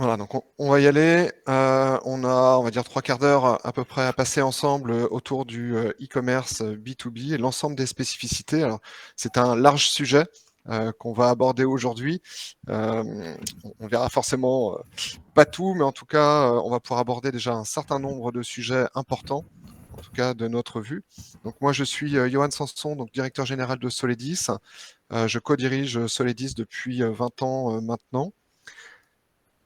Voilà, donc on va y aller. On va dire 3/4 d'heure à peu près à passer ensemble autour du e-commerce B2B et l'ensemble des spécificités. Alors, c'est un large sujet qu'on va aborder aujourd'hui. On verra forcément pas tout, mais en tout cas, on va pouvoir aborder déjà un certain nombre de sujets importants, en tout cas de notre vue. Donc moi, je suis Johan Sanson, donc directeur général de Soledis. Je co-dirige Soledis depuis 20 ans maintenant.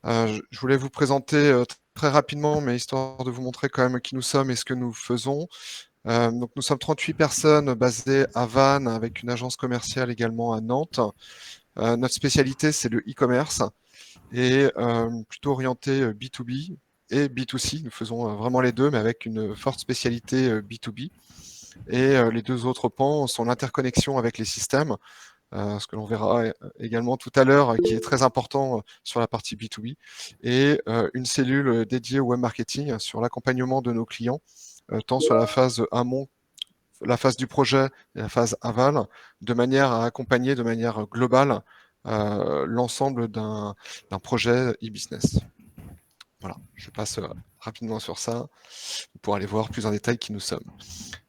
Je voulais vous présenter très rapidement, mais histoire de vous montrer quand même qui nous sommes et ce que nous faisons. Donc nous sommes 38 personnes basées à Vannes avec une agence commerciale également à Nantes. Notre spécialité, c'est le e-commerce et plutôt orienté B2B et B2C. Nous faisons vraiment les deux, mais avec une forte spécialité B2B. Et les deux autres pans sont l'interconnexion avec les systèmes, ce que l'on verra également tout à l'heure, qui est très important sur la partie B2B, et une cellule dédiée au web marketing sur l'accompagnement de nos clients, tant sur la phase amont, la phase du projet et la phase aval, de manière à accompagner de manière globale l'ensemble d'un projet e-business. Voilà, je passe rapidement sur ça pour aller voir plus en détail qui nous sommes.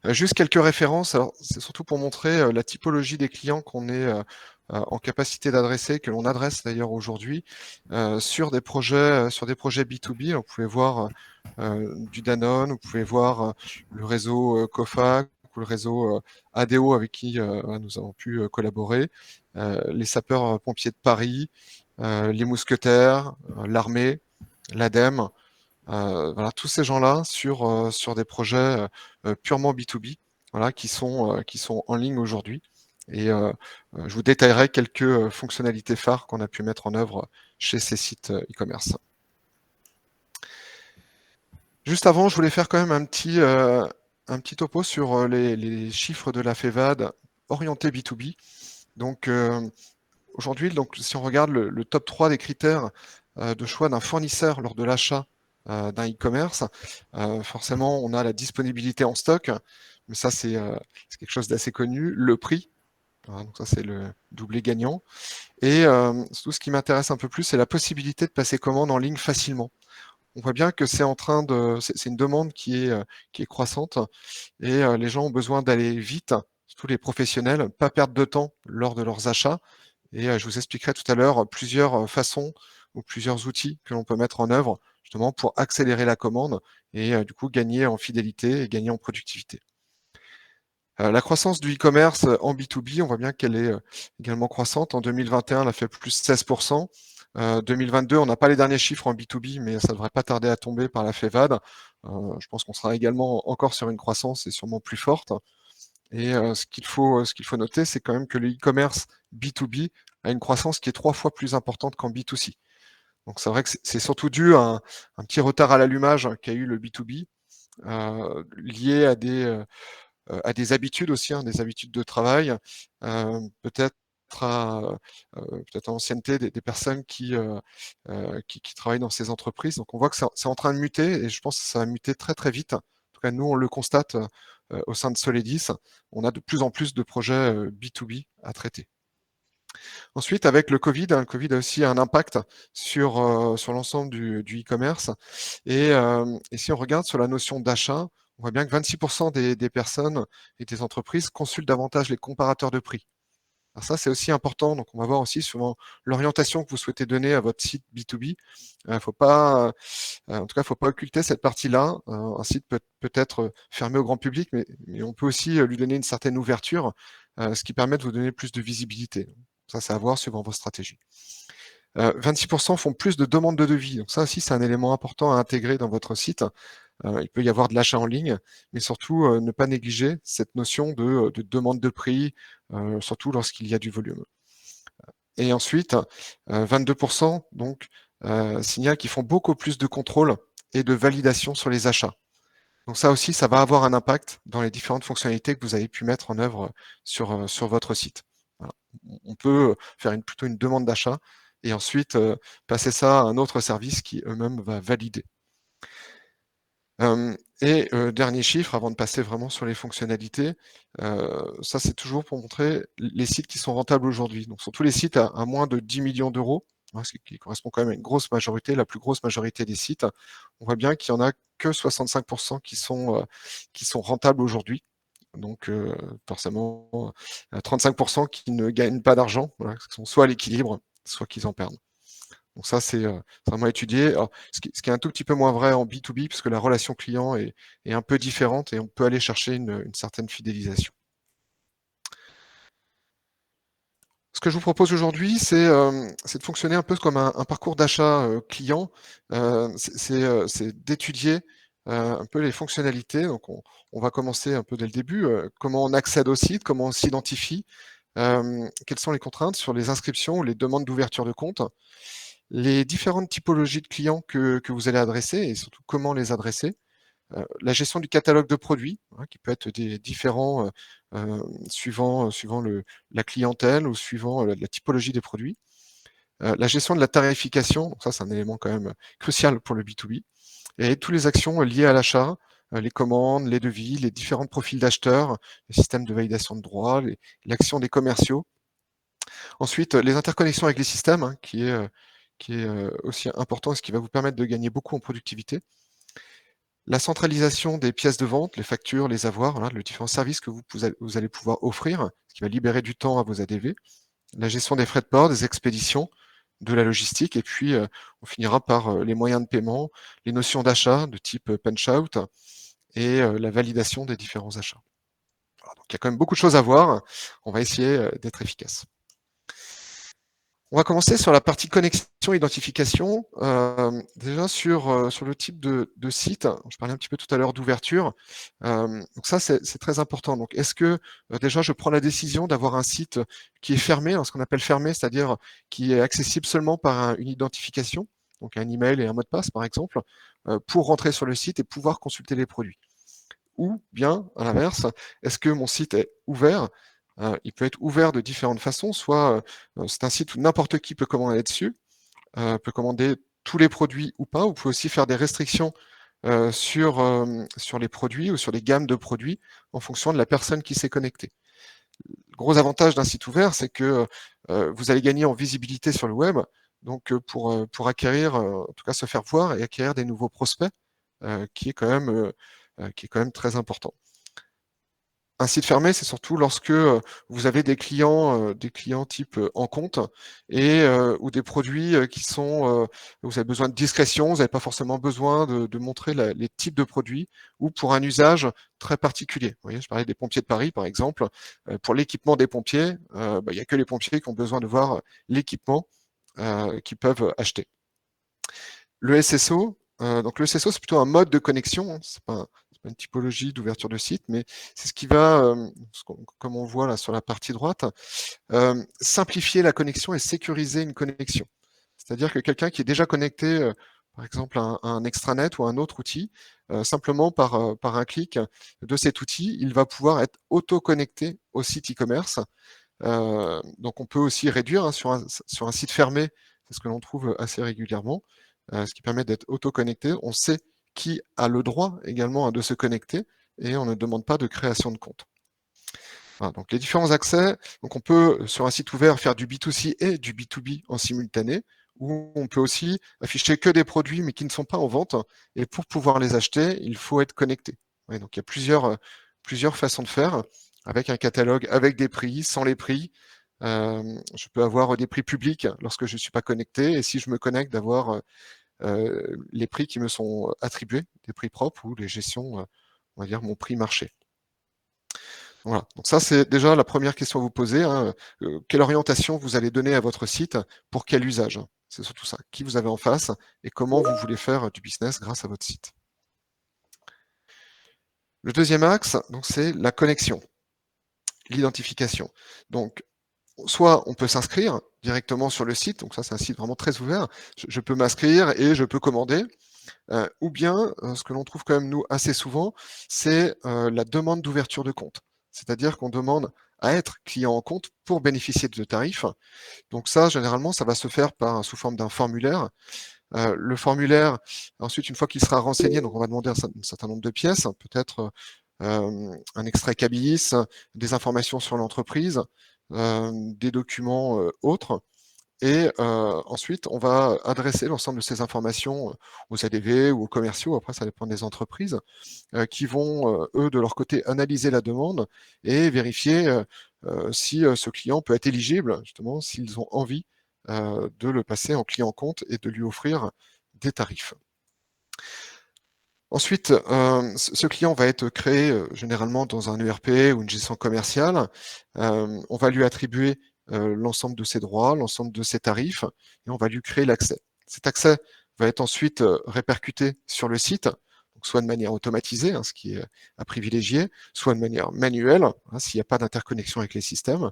Juste quelques références. Alors, c'est surtout pour montrer la typologie des clients qu'on est en capacité d'adresser, que l'on adresse d'ailleurs aujourd'hui sur des projets B2B. Alors, vous pouvez voir du Danone, vous pouvez voir le réseau COFAC ou le réseau ADO avec qui nous avons pu collaborer, les sapeurs-pompiers de Paris, les mousquetaires, l'armée, l'ADEME. Voilà, tous ces gens-là sur des projets purement B2B, voilà, qui sont en ligne aujourd'hui. Et je vous détaillerai quelques fonctionnalités phares qu'on a pu mettre en œuvre chez ces sites e-commerce. Juste avant, je voulais faire quand même un petit topo sur les chiffres de la FEVAD orientés B2B. Donc aujourd'hui, donc, si on regarde le top 3 des critères de choix d'un fournisseur lors de l'achat d'un e-commerce, forcément, on a la disponibilité en stock, mais ça, c'est quelque chose d'assez connu. Le prix, voilà, donc ça, c'est le doublé gagnant. Et tout ce qui m'intéresse un peu plus, c'est la possibilité de passer commande en ligne facilement. On voit bien que c'est une demande qui est croissante et les gens ont besoin d'aller vite, surtout les professionnels, pas perdre de temps lors de leurs achats. Et je vous expliquerai tout à l'heure plusieurs façons ou plusieurs outils que l'on peut mettre en œuvre justement pour accélérer la commande et du coup gagner en fidélité et gagner en productivité. La croissance du e-commerce en B2B, on voit bien qu'elle est également croissante. En 2021, elle a fait plus 16%. 2022, on n'a pas les derniers chiffres en B2B, mais ça ne devrait pas tarder à tomber par la FEVAD. Je pense qu'on sera également encore sur une croissance et sûrement plus forte. Et ce qu'il faut noter, c'est quand même que le e-commerce B2B a une croissance qui est 3 fois plus importante qu'en B2C. Donc c'est vrai que c'est surtout dû à un petit retard à l'allumage qu'a eu le B2B, lié à des habitudes aussi, hein, des habitudes de travail, peut-être peut-être à l'ancienneté des personnes qui travaillent dans ces entreprises. Donc on voit que c'est en train de muter et je pense que ça va muter très très vite. En tout cas, nous, on le constate au sein de Soledis. On a de plus en plus de projets B2B à traiter. Ensuite, avec le Covid, hein, le Covid a aussi un impact sur l'ensemble du e-commerce. Et si on regarde sur la notion d'achat, on voit bien que 26% des personnes et des entreprises consultent davantage les comparateurs de prix. Alors ça, c'est aussi important. Donc, on va voir aussi sur l'orientation que vous souhaitez donner à votre site B2B. Faut pas, en tout cas, faut pas occulter cette partie-là. Un site peut être fermé au grand public, mais on peut aussi lui donner une certaine ouverture, ce qui permet de vous donner plus de visibilité. Ça, c'est à voir suivant vos stratégies. 26% font plus de demandes de devis. Donc ça aussi, c'est un élément important à intégrer dans votre site. Il peut y avoir de l'achat en ligne, mais surtout ne pas négliger cette notion de demande de prix, surtout lorsqu'il y a du volume. Et ensuite, 22% donc signalent qu'ils font beaucoup plus de contrôle et de validation sur les achats. Donc ça aussi, ça va avoir un impact dans les différentes fonctionnalités que vous avez pu mettre en œuvre sur votre site. Voilà. On peut faire plutôt une demande d'achat et ensuite passer ça à un autre service qui eux-mêmes va valider. Dernier chiffre, avant de passer vraiment sur les fonctionnalités, ça c'est toujours pour montrer les sites qui sont rentables aujourd'hui. Donc sur tous les sites à moins de 10 millions d'euros, hein, ce qui correspond quand même à une grosse majorité, la plus grosse majorité des sites, on voit bien qu'il y en a que 65% qui sont rentables aujourd'hui. Donc forcément, 35% qui ne gagnent pas d'argent, voilà, qui sont soit à l'équilibre, soit qu'ils en perdent. Donc ça, c'est vraiment étudié. Alors, ce qui est un tout petit peu moins vrai en B2B, puisque la relation client est un peu différente et on peut aller chercher une certaine fidélisation. Ce que je vous propose aujourd'hui, c'est de fonctionner un peu comme un parcours d'achat client. C'est d'étudier un peu les fonctionnalités. Donc, on va commencer un peu dès le début. Comment on accède au site, comment on s'identifie, quelles sont les contraintes sur les inscriptions ou les demandes d'ouverture de compte, les différentes typologies de clients que vous allez adresser et surtout comment les adresser. La gestion du catalogue de produits, hein, qui peut être des différents suivant la clientèle ou suivant la typologie des produits. La gestion de la tarification, donc ça c'est un élément quand même crucial pour le B2B, et toutes les actions liées à l'achat, les commandes, les devis, les différents profils d'acheteurs, les systèmes de validation de droits, l'action des commerciaux. Ensuite, les interconnexions avec les systèmes, hein, qui est aussi important et ce qui va vous permettre de gagner beaucoup en productivité. La centralisation des pièces de vente, les factures, les avoirs, voilà, les différents services que vous allez pouvoir offrir, ce qui va libérer du temps à vos ADV. La gestion des frais de port, des expéditions, de la logistique, et puis on finira par les moyens de paiement, les notions d'achat de type punch-out et la validation des différents achats. Voilà, donc il y a quand même beaucoup de choses à voir. On va essayer d'être efficace. On va commencer sur la partie connexion, identification. Déjà sur le type de site, je parlais un petit peu tout à l'heure d'ouverture. Donc ça, c'est très important. Donc est-ce que déjà je prends la décision d'avoir un site qui est fermé, hein, ce qu'on appelle fermé, c'est-à-dire qui est accessible seulement par une identification, donc un email et un mot de passe par exemple, pour rentrer sur le site et pouvoir consulter les produits. Ou bien, à l'inverse, est-ce que mon site est ouvert? Il peut être ouvert de différentes façons, soit c'est un site où n'importe qui peut commander dessus, peut commander tous les produits ou pas. Vous pouvez aussi faire des restrictions sur les produits ou sur les gammes de produits en fonction de la personne qui s'est connectée. Le gros avantage d'un site ouvert, c'est que vous allez gagner en visibilité sur le web, donc pour acquérir, en tout cas se faire voir et acquérir des nouveaux prospects, qui est quand même très important. Un site fermé, c'est surtout lorsque vous avez des clients type en compte et ou des produits qui sont vous avez besoin de discrétion, vous n'avez pas forcément besoin de montrer les types de produits ou pour un usage très particulier. Vous voyez, je parlais des pompiers de Paris, par exemple. Pour l'équipement des pompiers, il n'y a que les pompiers qui ont besoin de voir l'équipement qu'ils peuvent acheter. Le SSO, donc le SSO, c'est plutôt un mode de connexion, hein, c'est pas une typologie d'ouverture de site, mais c'est ce qui va, comme on voit là sur la partie droite, simplifier la connexion et sécuriser une connexion. C'est-à-dire que quelqu'un qui est déjà connecté, par exemple, à un extranet ou à un autre outil, simplement par un clic de cet outil, il va pouvoir être auto-connecté au site e-commerce. Donc on peut aussi réduire, hein, sur un site fermé, c'est ce que l'on trouve assez régulièrement, ce qui permet d'être auto-connecté. On sait qui a le droit également, hein, de se connecter et on ne demande pas de création de compte. Voilà, donc les différents accès, donc on peut sur un site ouvert faire du B2C et du B2B en simultané, ou on peut aussi afficher que des produits mais qui ne sont pas en vente, et pour pouvoir les acheter, il faut être connecté. Ouais, donc il y a plusieurs façons de faire, avec un catalogue, avec des prix, sans les prix. Je peux avoir des prix publics lorsque je ne suis pas connecté, et si je me connecte, d'avoir les prix qui me sont attribués, des prix propres ou les gestions, on va dire mon prix marché. Voilà, donc ça c'est déjà la première question à vous poser, hein. Quelle orientation vous allez donner à votre site, pour quel usage? C'est surtout ça. Qui vous avez en face et comment vous voulez faire du business grâce à votre site. Le deuxième axe, donc c'est la connexion, l'identification. Donc soit on peut s'inscrire directement sur le site, donc ça c'est un site vraiment très ouvert. Je peux m'inscrire et je peux commander. Ou bien, ce que l'on trouve quand même nous assez souvent, c'est la demande d'ouverture de compte. C'est-à-dire qu'on demande à être client en compte pour bénéficier de tarifs. Donc ça, généralement, ça va se faire sous forme d'un formulaire. Le formulaire, ensuite, une fois qu'il sera renseigné, donc on va demander un certain nombre de pièces, peut-être un extrait CABIS, des informations sur l'entreprise, des documents autres. Et ensuite, on va adresser l'ensemble de ces informations aux ADV ou aux commerciaux, après ça dépend des entreprises, qui vont, eux, de leur côté, analyser la demande et vérifier si ce client peut être éligible, justement, s'ils ont envie de le passer en client compte et de lui offrir des tarifs. Ensuite, ce client va être créé généralement dans un ERP ou une gestion commerciale. On va lui attribuer l'ensemble de ses droits, l'ensemble de ses tarifs, et on va lui créer l'accès. Cet accès va être ensuite répercuté sur le site, donc soit de manière automatisée, hein, ce qui est à privilégier, soit de manière manuelle, hein, s'il n'y a pas d'interconnexion avec les systèmes.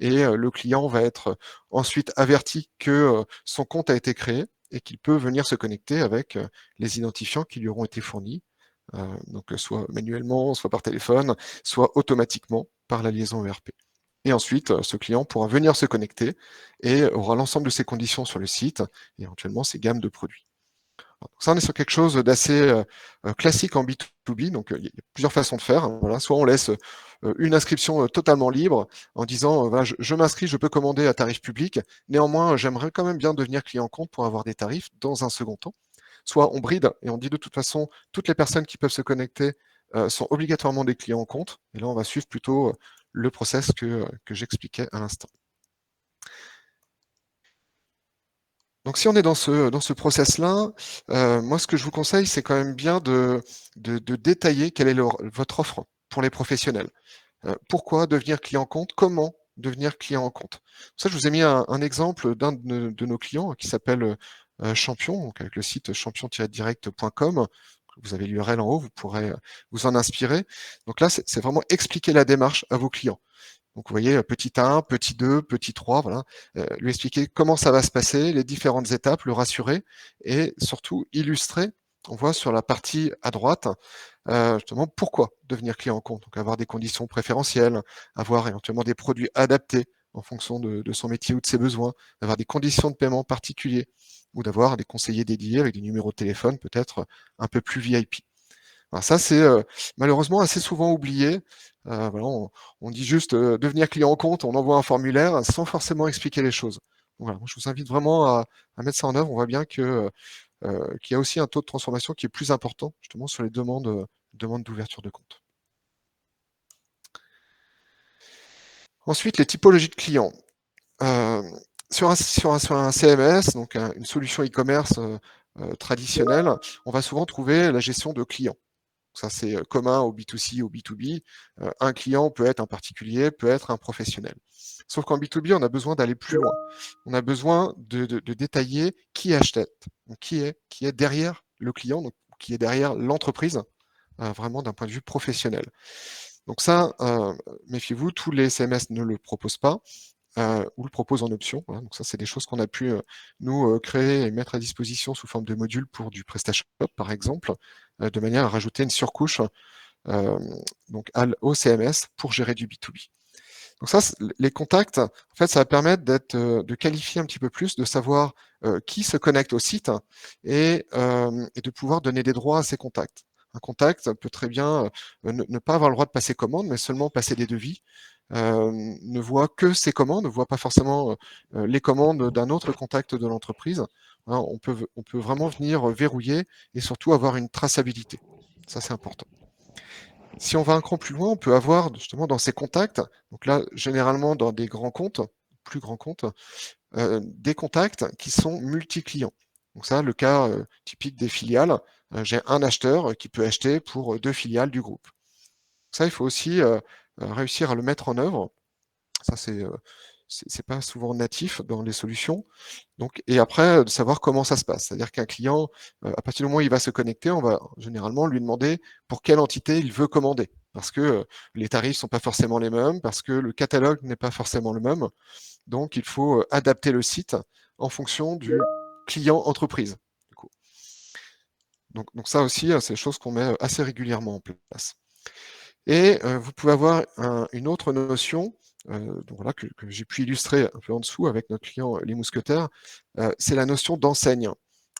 Et le client va être ensuite averti que son compte a été créé et qu'il peut venir se connecter avec les identifiants qui lui auront été fournis, donc soit manuellement, soit par téléphone, soit automatiquement par la liaison ERP. Et ensuite, ce client pourra venir se connecter et aura l'ensemble de ses conditions sur le site et éventuellement ses gammes de produits. Donc ça, on est sur quelque chose d'assez classique en B2B, donc il y a plusieurs façons de faire. Hein, voilà. Soit on laisse une inscription totalement libre en disant voilà, je m'inscris, je peux commander à tarif public, néanmoins j'aimerais quand même bien devenir client compte pour avoir des tarifs dans un second temps. Soit on bride et on dit de toute façon toutes les personnes qui peuvent se connecter sont obligatoirement des clients compte, et là on va suivre plutôt le process que j'expliquais à l'instant. Donc si on est dans ce process-là, moi ce que je vous conseille, c'est quand même bien de détailler quelle est votre offre pour les professionnels. Pourquoi devenir client compte? Comment devenir client en compte? Pour ça, je vous ai mis un exemple d'un de nos clients qui s'appelle Champion, donc avec le site champion-direct.com. Vous avez l'URL en haut, vous pourrez vous en inspirer. Donc là, c'est vraiment expliquer la démarche à vos clients. Donc vous voyez, petit 1, petit 2, petit 3, voilà, lui expliquer comment ça va se passer, les différentes étapes, le rassurer et surtout illustrer, on voit sur la partie à droite, justement pourquoi devenir client compte. Donc avoir des conditions préférentielles, avoir éventuellement des produits adaptés en fonction de son métier ou de ses besoins, d'avoir des conditions de paiement particuliers ou d'avoir des conseillers dédiés avec des numéros de téléphone peut-être un peu plus VIP. Alors ça, c'est malheureusement assez souvent oublié. Voilà, on dit juste devenir client compte, on envoie un formulaire sans forcément expliquer les choses. Donc voilà, moi, je vous invite vraiment à mettre ça en œuvre. On voit bien qu'il y a aussi un taux de transformation qui est plus important justement sur les demandes d'ouverture de compte. Ensuite, les typologies de clients. Euh, sur un CMS, donc une solution e-commerce traditionnelle, on va souvent trouver la gestion de clients. Ça, c'est commun au B2C, au B2B. Un client peut être un particulier, peut être un professionnel. Sauf qu'en B2B, on a besoin d'aller plus loin. On a besoin de détailler qui achète, donc qui est derrière le client, donc qui est derrière l'entreprise, vraiment d'un point de vue professionnel. Donc ça, méfiez-vous, tous les CMS ne le proposent pas. Ou le proposent en option. Voilà. Donc ça, c'est des choses qu'on a pu nous créer et mettre à disposition sous forme de modules pour du PrestaShop, par exemple, de manière à rajouter une surcouche donc au CMS pour gérer du B2B. Donc ça, les contacts, en fait, ça va permettre de qualifier un petit peu plus, de savoir qui se connecte au site et de pouvoir donner des droits à ces contacts. Un contact peut très bien ne pas avoir le droit de passer commande, mais seulement passer des devis. Ne voit que ses commandes, ne voit pas forcément les commandes d'un autre contact de l'entreprise. Hein, on peut vraiment venir verrouiller et surtout avoir une traçabilité. Ça, c'est important. Si on va un cran plus loin, on peut avoir justement dans ces contacts, donc là, généralement dans des grands comptes, plus grands comptes, des contacts qui sont multi-clients. Donc ça, le cas typique des filiales, j'ai un acheteur qui peut acheter pour 2 filiales du groupe. Ça, il faut aussi réussir à le mettre en œuvre. Ça, c'est pas souvent natif dans les solutions. Donc, et après, de savoir comment ça se passe. C'est-à-dire qu'un client, à partir du moment où il va se connecter, on va généralement lui demander pour quelle entité il veut commander. Parce que les tarifs sont pas forcément les mêmes, parce que le catalogue n'est pas forcément le même. Donc, il faut adapter le site en fonction du client entreprise. Du coup. Donc ça aussi, c'est des choses qu'on met assez régulièrement en place. Et vous pouvez avoir une autre notion, donc voilà, que j'ai pu illustrer un peu en dessous avec notre client Les Mousquetaires, c'est la notion d'enseigne.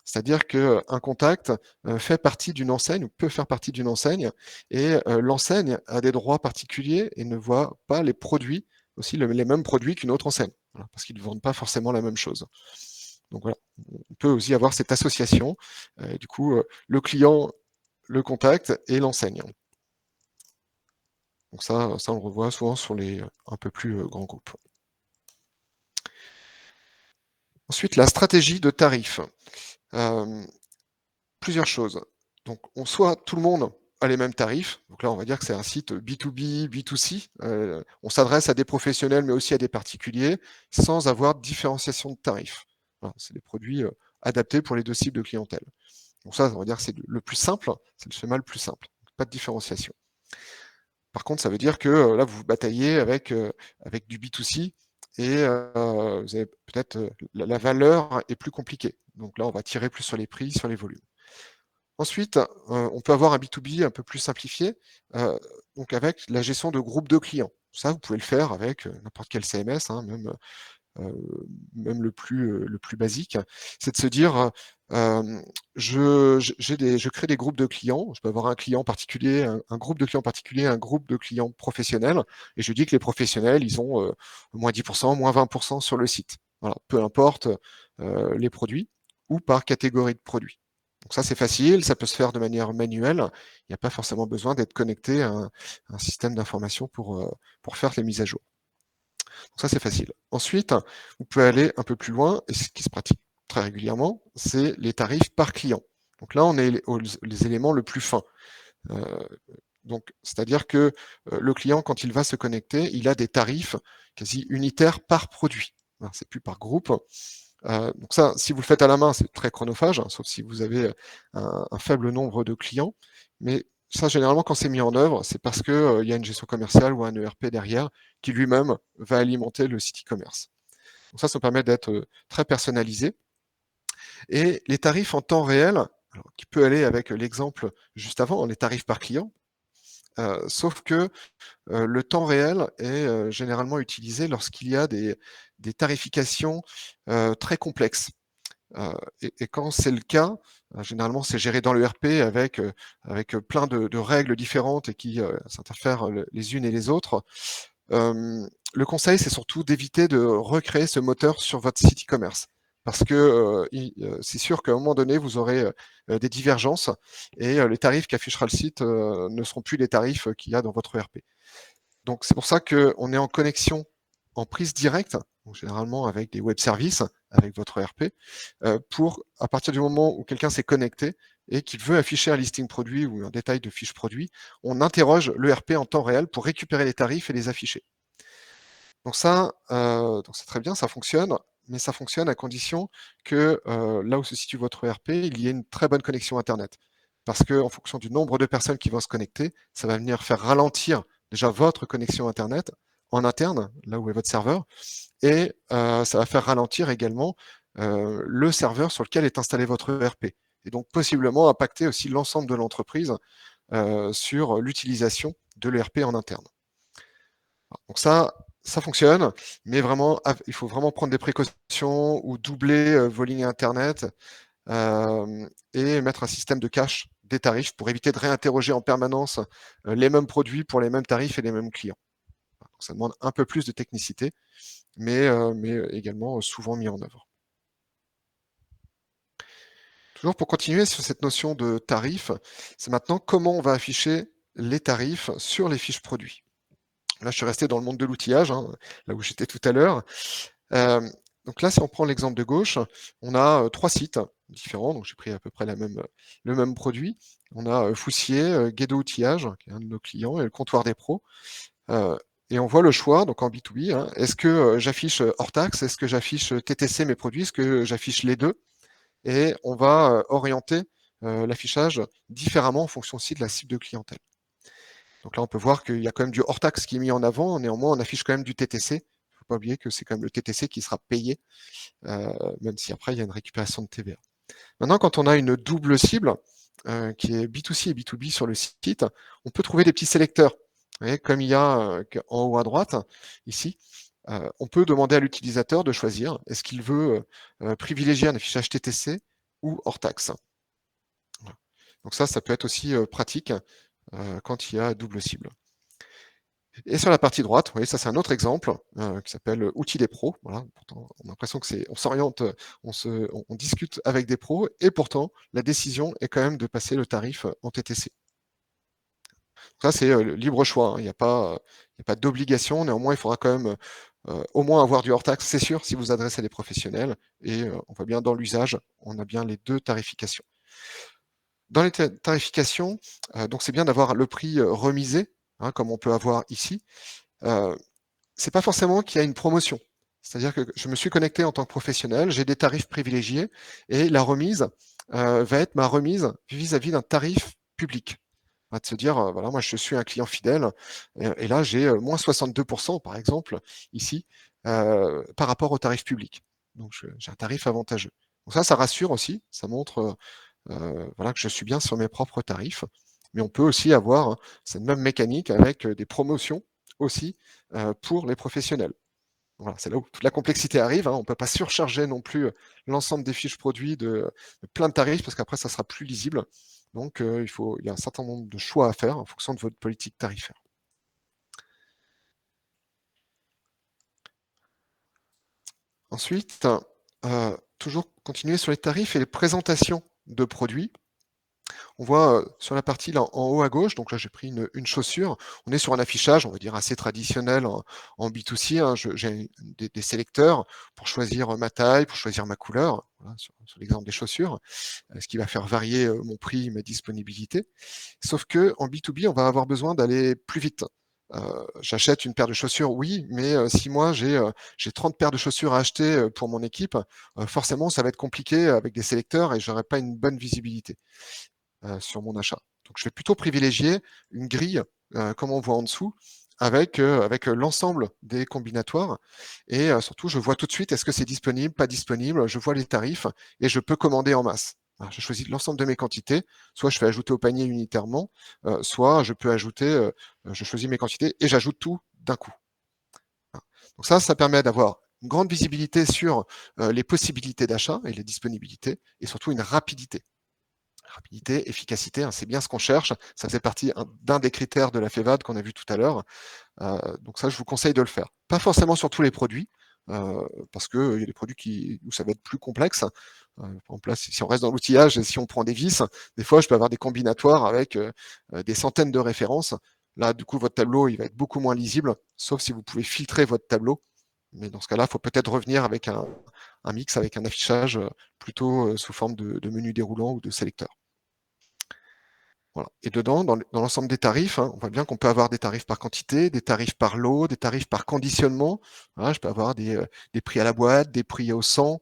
C'est-à-dire qu'un contact fait partie d'une enseigne ou peut faire partie d'une enseigne et l'enseigne a des droits particuliers et ne voit pas les produits, aussi les mêmes produits qu'une autre enseigne. voilà, parce qu'ils ne vendent pas forcément la même chose. Donc voilà, on peut aussi avoir cette association, du coup, le client, le contact et l'enseigne. Donc ça, on le revoit souvent sur les un peu plus grands groupes. Ensuite, la stratégie de tarif. Plusieurs choses. Donc, soit tout le monde a les mêmes tarifs. Donc là, on va dire que c'est un site B2B, B2C. On s'adresse à des professionnels, mais aussi à des particuliers, sans avoir de différenciation de tarifs. Voilà, c'est des produits adaptés pour les deux cibles de clientèle. Donc ça, on va dire que c'est le plus simple, c'est le schéma le plus simple. Pas de différenciation. Par contre, ça veut dire que là, vous vous bataillez avec du B2C et vous avez peut-être la valeur est plus compliquée. Donc là, on va tirer plus sur les prix, sur les volumes. Ensuite, on peut avoir un B2B un peu plus simplifié, donc avec la gestion de groupes de clients. Ça, vous pouvez le faire avec n'importe quel CMS, hein, même le plus basique. C'est de se dire, je crée des groupes de clients. Je peux avoir un client particulier, un groupe de clients particulier, un groupe de clients professionnels, et je dis que les professionnels, ils ont moins 10%, moins 20% sur le site. Voilà, peu importe les produits, ou par catégorie de produits. Donc ça, c'est facile, ça peut se faire de manière manuelle. Il n'y a pas forcément besoin d'être connecté à un système d'information pour faire les mises à jour. Donc ça, c'est facile. Ensuite, vous pouvez aller un peu plus loin, et ce qui se pratique très régulièrement, c'est les tarifs par client. Donc là, on est les éléments le plus fins. Donc, c'est-à-dire que le client, quand il va se connecter, il a des tarifs quasi unitaires par produit. C'est plus par groupe. Donc ça, si vous le faites à la main, c'est très chronophage, hein, sauf si vous avez un faible nombre de clients. Mais ça, généralement, quand c'est mis en œuvre, c'est parce qu'il y a une gestion commerciale ou un ERP derrière qui lui-même va alimenter le site e-commerce. Donc ça permet d'être très personnalisé. Et les tarifs en temps réel, alors, qui peut aller avec l'exemple juste avant, les tarifs par client, sauf que le temps réel est généralement utilisé lorsqu'il y a des tarifications très complexes. Et quand c'est le cas, généralement c'est géré dans le RP avec plein de règles différentes et qui s'interfèrent les unes et les autres. Le conseil, c'est surtout d'éviter de recréer ce moteur sur votre site e-commerce. Parce que c'est sûr qu'à un moment donné, vous aurez des divergences et les tarifs qu'affichera le site ne seront plus les tarifs qu'il y a dans votre ERP. Donc c'est pour ça qu'on est en connexion en prise directe, donc généralement avec des web services, avec votre ERP, pour, à partir du moment où quelqu'un s'est connecté et qu'il veut afficher un listing produit ou un détail de fiche produit, on interroge l'ERP en temps réel pour récupérer les tarifs et les afficher. Donc ça, donc c'est très bien, ça fonctionne, mais ça fonctionne à condition que là où se situe votre ERP, il y ait une très bonne connexion Internet. Parce qu'en fonction du nombre de personnes qui vont se connecter, ça va venir faire ralentir déjà votre connexion Internet en interne, là où est votre serveur, et ça va faire ralentir également le serveur sur lequel est installé votre ERP. Et donc possiblement impacter aussi l'ensemble de l'entreprise sur l'utilisation de l'ERP en interne. Donc ça fonctionne, mais vraiment, il faut vraiment prendre des précautions ou doubler vos lignes Internet et mettre un système de cache des tarifs pour éviter de réinterroger en permanence les mêmes produits pour les mêmes tarifs et les mêmes clients. Donc ça demande un peu plus de technicité, mais également souvent mis en œuvre. Toujours pour continuer sur cette notion de tarif, c'est maintenant comment on va afficher les tarifs sur les fiches produits. Là, je suis resté dans le monde de l'outillage, hein, là où j'étais tout à l'heure. Donc là, si on prend l'exemple de gauche, on a 3 sites différents, donc j'ai pris à peu près le même produit. On a Foussier, Guédo Outillage, qui est un de nos clients, et le Comptoir des Pros. Et on voit le choix, donc en B2B, hein, est-ce que j'affiche hors taxe, est-ce que j'affiche TTC mes produits, est-ce que j'affiche les deux? Et on va orienter l'affichage différemment en fonction aussi de la cible de clientèle. Donc là, on peut voir qu'il y a quand même du hors taxe qui est mis en avant. Néanmoins, on affiche quand même du TTC. Il ne faut pas oublier que c'est quand même le TTC qui sera payé, même si après, il y a une récupération de TVA. Maintenant, quand on a une double cible, qui est B2C et B2B sur le site, on peut trouver des petits sélecteurs. Vous voyez, comme il y a en haut à droite, ici, on peut demander à l'utilisateur de choisir est-ce qu'il veut privilégier un affichage TTC ou hors taxe. Donc ça peut être aussi pratique quand il y a double cible. Et sur la partie droite, vous voyez, ça c'est un autre exemple qui s'appelle Outils des pros. Voilà, pourtant, on a l'impression que on s'oriente, on discute avec des pros, et pourtant, la décision est quand même de passer le tarif en TTC. Ça, c'est le libre choix, hein. Il y a pas d'obligation. Néanmoins, il faudra quand même au moins avoir du hors-taxe, c'est sûr, si vous vous adressez à des professionnels. Et on voit bien dans l'usage, on a bien les deux tarifications. Dans les tarifications, donc c'est bien d'avoir le prix remisé, hein, comme on peut avoir ici. C'est pas forcément qu'il y a une promotion. C'est-à-dire que je me suis connecté en tant que professionnel, j'ai des tarifs privilégiés, et la remise va être ma remise vis-à-vis d'un tarif public. Va de se dire, voilà, moi je suis un client fidèle, et là j'ai moins 62% par exemple, ici, par rapport au tarif public. Donc j'ai un tarif avantageux. Donc ça rassure aussi, ça montre voilà, que je suis bien sur mes propres tarifs. Mais on peut aussi avoir cette même mécanique avec des promotions aussi pour les professionnels. Voilà, c'est là où toute la complexité arrive, hein. On ne peut pas surcharger non plus l'ensemble des fiches produits de plein de tarifs, parce qu'après ça sera plus lisible. Donc il y a un certain nombre de choix à faire en fonction de votre politique tarifaire. Ensuite, toujours continuer sur les tarifs et les présentations de produits. On voit sur la partie là en haut à gauche, donc là j'ai pris une chaussure, on est sur un affichage, on va dire assez traditionnel en B2C, hein. J'ai des sélecteurs pour choisir ma taille, pour choisir ma couleur, voilà, sur l'exemple des chaussures, ce qui va faire varier mon prix, ma disponibilité. Sauf que en B2B, on va avoir besoin d'aller plus vite. J'achète une paire de chaussures, oui, mais si moi j'ai 30 paires de chaussures à acheter pour mon équipe, forcément ça va être compliqué avec des sélecteurs et j'aurai pas une bonne visibilité sur mon achat. Donc je vais plutôt privilégier une grille, comme on voit en dessous, avec l'ensemble des combinatoires, et surtout je vois tout de suite est-ce que c'est disponible, pas disponible, je vois les tarifs et je peux commander en masse. Alors, je choisis l'ensemble de mes quantités, soit je fais ajouter au panier unitairement, soit je peux ajouter, je choisis mes quantités et j'ajoute tout d'un coup. Voilà. Donc ça permet d'avoir une grande visibilité sur les possibilités d'achat et les disponibilités, et surtout une rapidité. Rapidité, efficacité, hein, c'est bien ce qu'on cherche. Ça faisait partie d'un des critères de la FEVAD qu'on a vu tout à l'heure. Donc ça, je vous conseille de le faire. Pas forcément sur tous les produits, parce qu'il y a des produits où ça va être plus complexe. Par exemple, là, si on reste dans l'outillage, si on prend des vis, des fois, je peux avoir des combinatoires avec des centaines de références. Là, du coup, votre tableau, il va être beaucoup moins lisible, sauf si vous pouvez filtrer votre tableau. Mais dans ce cas-là, il faut peut-être revenir avec un mix, avec un affichage plutôt sous forme de menu déroulant ou de sélecteur. Voilà. Et dedans, dans l'ensemble des tarifs, hein, on voit bien qu'on peut avoir des tarifs par quantité, des tarifs par lot, des tarifs par conditionnement. Voilà, je peux avoir des prix à la boîte, des prix au 100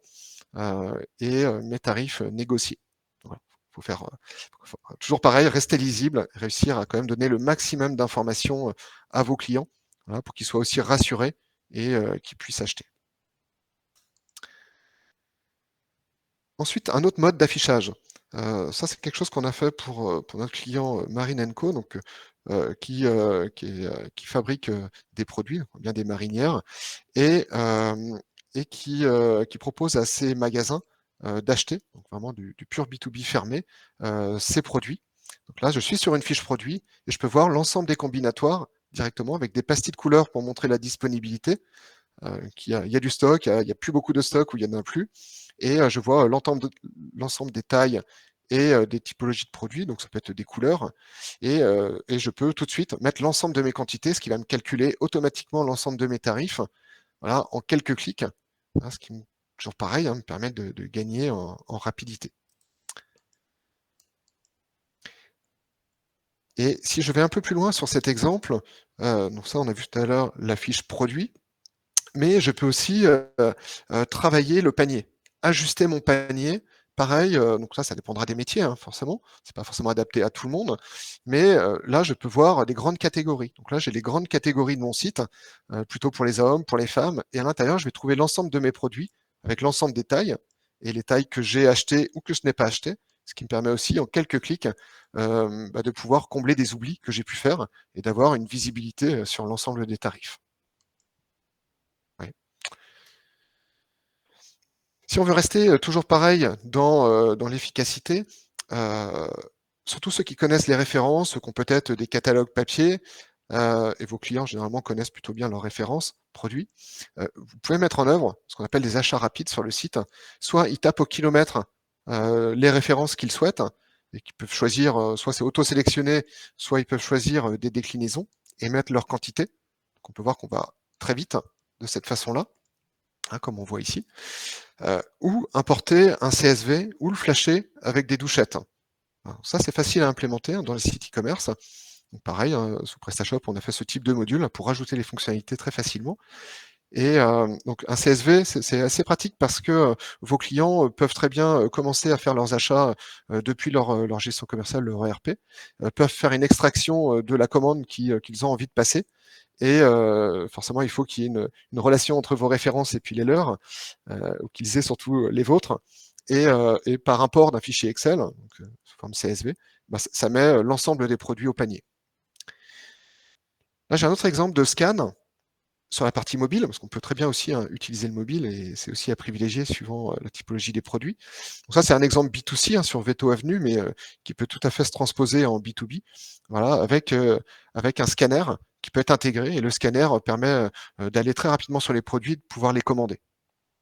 et mes tarifs négociés. Voilà. Faut toujours pareil, rester lisible, réussir à quand même donner le maximum d'informations à vos clients, voilà, pour qu'ils soient aussi rassurés et qu'ils puissent acheter. Ensuite, un autre mode d'affichage. Ça, c'est quelque chose qu'on a fait pour notre client Marine & Co, donc qui fabrique des produits, donc bien des marinières, et, qui propose à ses magasins d'acheter, donc vraiment du pur B2B fermé, ces produits. Donc là, je suis sur une fiche produit et je peux voir l'ensemble des combinatoires directement avec des pastilles de couleurs pour montrer la disponibilité, il y a du stock, il y a plus beaucoup de stock ou il y en a plus. Et je vois l'ensemble des tailles et des typologies de produits, donc ça peut être des couleurs, et je peux tout de suite mettre l'ensemble de mes quantités, ce qui va me calculer automatiquement l'ensemble de mes tarifs, voilà, en quelques clics, hein, ce qui, toujours pareil, hein, me permet de gagner en rapidité. Et si je vais un peu plus loin sur cet exemple, donc ça on a vu tout à l'heure la fiche produit, mais je peux aussi travailler le panier, ajuster mon panier. Pareil, donc ça dépendra des métiers, hein, forcément. C'est pas forcément adapté à tout le monde, mais là, je peux voir les grandes catégories. Donc là, j'ai les grandes catégories de mon site, plutôt pour les hommes, pour les femmes, et à l'intérieur, je vais trouver l'ensemble de mes produits avec l'ensemble des tailles et les tailles que j'ai achetées ou que je n'ai pas achetées, ce qui me permet aussi, en quelques clics, de pouvoir combler des oublis que j'ai pu faire et d'avoir une visibilité sur l'ensemble des tarifs. Ouais. Si on veut rester toujours pareil dans l'efficacité, heu, surtout ceux qui connaissent les références, ceux qui ont peut-être des catalogues papier, et vos clients généralement connaissent plutôt bien leurs références produits, vous pouvez mettre en œuvre ce qu'on appelle des achats rapides sur le site. Soit ils tapent au kilomètre les références qu'ils souhaitent et qu'ils peuvent choisir, soit c'est auto-sélectionné, soit ils peuvent choisir des déclinaisons et mettre leur quantité. Donc on peut voir qu'on va très vite de cette façon-là, hein, comme on voit ici. Ou importer un CSV ou le flasher avec des douchettes. Alors ça, c'est facile à implémenter dans les sites e-commerce. Donc pareil, sous PrestaShop, on a fait ce type de module pour rajouter les fonctionnalités très facilement. Et donc un CSV, c'est assez pratique parce que vos clients peuvent très bien commencer à faire leurs achats depuis leur gestion commerciale, leur ERP, peuvent faire une extraction de la commande qu'ils ont envie de passer. Et forcément, il faut qu'il y ait une relation entre vos références et puis les leurs, ou qu'ils aient surtout les vôtres. Et par import d'un fichier Excel, donc, sous forme CSV, bah, ça met l'ensemble des produits au panier. Là, j'ai un autre exemple de scan sur la partie mobile, parce qu'on peut très bien aussi utiliser le mobile, et c'est aussi à privilégier suivant la typologie des produits. Donc ça, c'est un exemple B2C sur Veto Avenue, mais qui peut tout à fait se transposer en B2B, voilà, avec un scanner qui peut être intégré, et le scanner permet d'aller très rapidement sur les produits, de pouvoir les commander.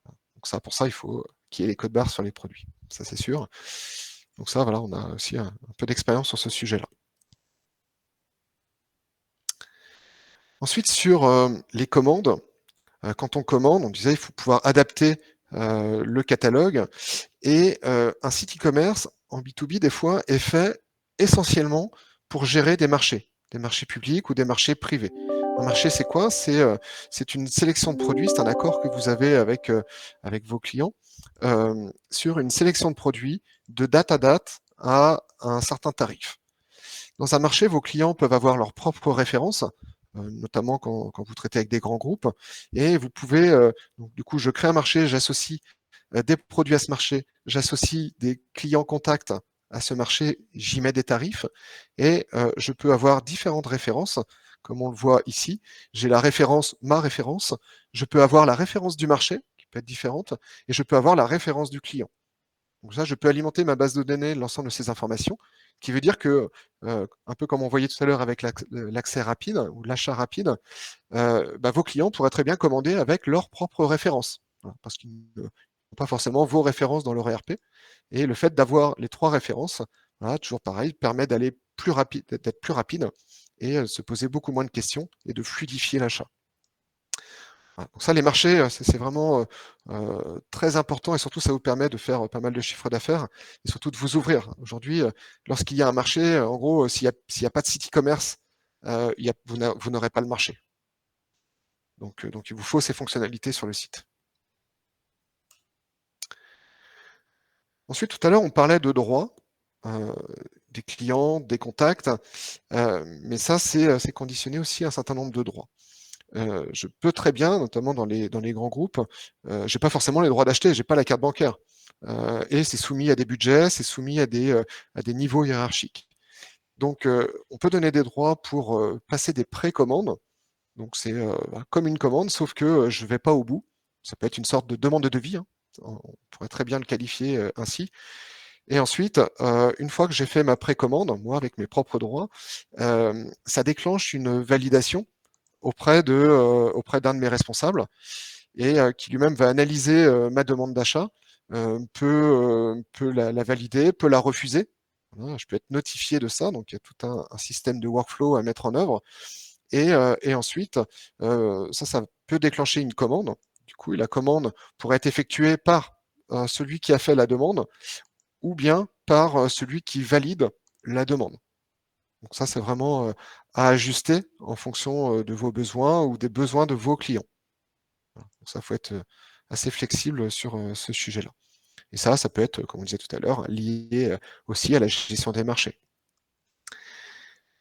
Donc ça, pour ça, il faut qu'il y ait les codes barres sur les produits, ça c'est sûr. Donc ça, voilà, on a aussi un peu d'expérience sur ce sujet-là. Ensuite, sur les commandes, quand on commande, on disait il faut pouvoir adapter le catalogue, et un site e-commerce en B2B, des fois, est fait essentiellement pour gérer des marchés publics ou des marchés privés. Un marché, c'est quoi? C'est une sélection de produits, c'est un accord que vous avez avec vos clients sur une sélection de produits de date à date à un certain tarif. Dans un marché, vos clients peuvent avoir leurs propres références, notamment quand vous traitez avec des grands groupes, et vous pouvez, donc, du coup, je crée un marché, j'associe des produits à ce marché, j'associe des clients contacts à ce marché, j'y mets des tarifs, et je peux avoir différentes références, comme on le voit ici. J'ai la référence, ma référence, je peux avoir la référence du marché, qui peut être différente, et je peux avoir la référence du client. Donc ça, je peux alimenter ma base de données, l'ensemble de ces informations, qui veut dire que, un peu comme on voyait tout à l'heure avec l'accès rapide ou l'achat rapide, bah, vos clients pourraient très bien commander avec leurs propres références. Voilà, parce qu'ils n'ont pas forcément vos références dans leur ERP. Et le fait d'avoir les 3 références, voilà, toujours pareil, permet d'aller plus rapide, d'être plus rapide, et se poser beaucoup moins de questions et de fluidifier l'achat. Voilà, donc ça, les marchés, c'est vraiment très important, et surtout ça vous permet de faire pas mal de chiffres d'affaires et surtout de vous ouvrir. Aujourd'hui, lorsqu'il y a un marché, en gros, s'il y a pas de site e-commerce, vous n'aurez pas le marché. Donc il vous faut ces fonctionnalités sur le site. Ensuite, tout à l'heure, on parlait de droits, des clients, des contacts, mais ça, c'est conditionné aussi à un certain nombre de droits. Je peux très bien, notamment dans les grands groupes, j'ai pas forcément les droits d'acheter, j'ai pas la carte bancaire. Et c'est soumis à des budgets, c'est soumis à des niveaux hiérarchiques. Donc, on peut donner des droits pour passer des précommandes. Donc, c'est comme une commande, sauf que je vais pas au bout. Ça peut être une sorte de demande de devis, hein. On pourrait très bien le qualifier ainsi. Et ensuite, une fois que j'ai fait ma précommande, moi, avec mes propres droits, ça déclenche une validation auprès d'un de mes responsables, et qui lui-même va analyser ma demande d'achat, peut la valider, peut la refuser. Voilà, je peux être notifié de ça, donc il y a tout un système de workflow à mettre en œuvre. Et ensuite, ça peut déclencher une commande. Du coup, la commande pourrait être effectuée par celui qui a fait la demande, ou bien par celui qui valide la demande. Donc ça, c'est vraiment à ajuster en fonction de vos besoins ou des besoins de vos clients. Voilà. Donc ça, faut être assez flexible sur ce sujet-là. Et ça peut être, comme on disait tout à l'heure, lié aussi à la gestion des marchés.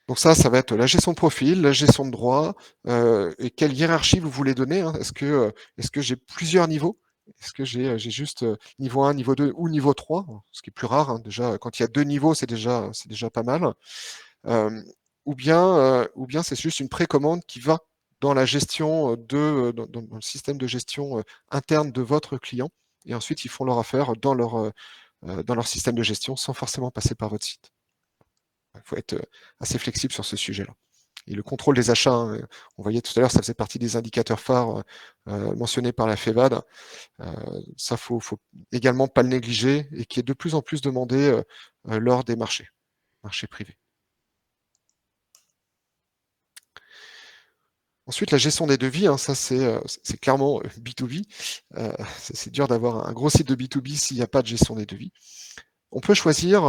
Donc ça va être la gestion de profil, la gestion de droit, et quelle hiérarchie vous voulez donner, hein. Est-ce que j'ai plusieurs niveaux? Est-ce que j'ai juste niveau 1, niveau 2 ou niveau 3? Ce qui est plus rare, hein. Déjà, quand il y a 2 niveaux, c'est déjà pas mal. Euh, ou bien c'est juste une précommande qui va dans la gestion dans le système de gestion interne de votre client, et ensuite ils font leur affaire dans leur système de gestion sans forcément passer par votre site. Il faut être assez flexible sur ce sujet-là. et le contrôle des achats, hein. On voyait tout à l'heure, ça faisait partie des indicateurs phares mentionnés par la FEVAD. Ça, faut également pas le négliger et qui est de plus en plus demandé lors des marchés privés. Ensuite, la gestion des devis, hein, ça c'est clairement B2B. C'est dur d'avoir un gros site de B2B s'il n'y a pas de gestion des devis. On peut choisir,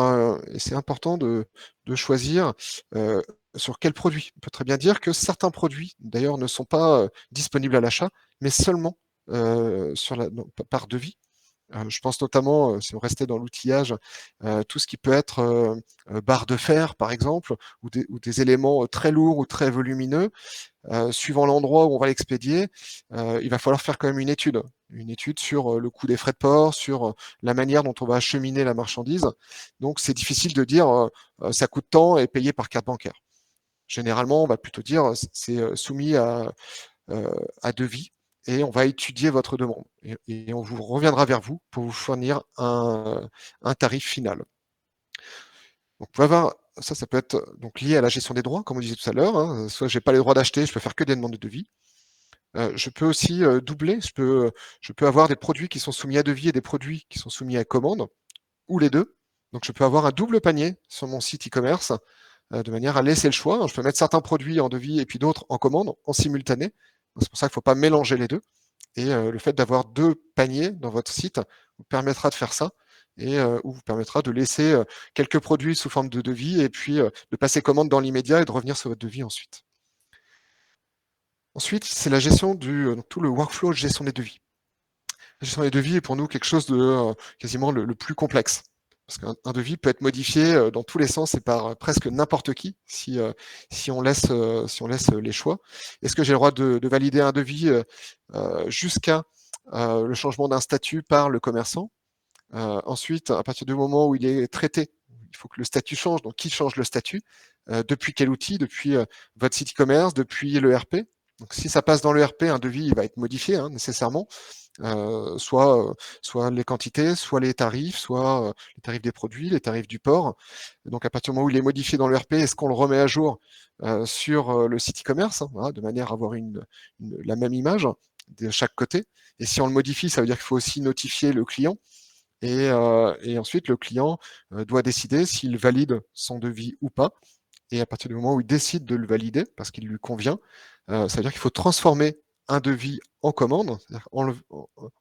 et c'est important de choisir sur quel produit. On peut très bien dire que certains produits, d'ailleurs, ne sont pas disponibles à l'achat, mais seulement par devis. Je pense notamment, si on restait dans l'outillage, tout ce qui peut être barre de fer, par exemple, ou des éléments très lourds ou très volumineux. Suivant l'endroit où on va l'expédier, il va falloir faire quand même une étude sur le coût des frais de port, sur la manière dont on va acheminer la marchandise. Donc c'est difficile de dire ça coûte tant et payé par carte bancaire. Généralement, on va plutôt dire c'est soumis à devis et on va étudier votre demande. Et on vous reviendra vers vous pour vous fournir un tarif final. Donc, on va avoir, ça peut être donc lié à la gestion des droits, comme on disait tout à l'heure, hein. Soit j'ai pas les droits d'acheter, je peux faire que des demandes de devis. Je peux aussi doubler, je peux avoir des produits qui sont soumis à devis et des produits qui sont soumis à commande, ou les deux. Donc je peux avoir un double panier sur mon site e-commerce, de manière à laisser le choix. Je peux mettre certains produits en devis et puis d'autres en commande, en simultané. C'est pour ça qu'il ne faut pas mélanger les deux. Et le fait d'avoir deux paniers dans votre site vous permettra de faire ça et ou vous permettra de laisser quelques produits sous forme de devis et puis de passer commande dans l'immédiat et de revenir sur votre devis ensuite. Ensuite, c'est la gestion tout le workflow de gestion des devis. La gestion des devis est pour nous quelque chose de quasiment le plus complexe. Parce qu'un devis peut être modifié dans tous les sens et par presque n'importe qui si on laisse les choix. Est-ce que j'ai le droit de valider un devis jusqu'à le changement d'un statut par le commerçant? Ensuite, à partir du moment où il est traité, il faut que le statut change. Donc, qui change le statut? Depuis quel outil? Depuis votre site e-commerce? Depuis l'ERP? Donc, si ça passe dans l'ERP, un devis il va être modifié nécessairement. Soit les quantités, soit les tarifs, soit les tarifs des produits, les tarifs du port. Donc à partir du moment où il est modifié dans l'ERP, est-ce qu'on le remet à jour sur le site e-commerce, voilà, de manière à avoir la même image de chaque côté. Et si on le modifie, ça veut dire qu'il faut aussi notifier le client. Et ensuite, le client doit décider s'il valide son devis ou pas. Et à partir du moment où il décide de le valider, parce qu'il lui convient, ça veut dire qu'il faut transformer un devis en commande,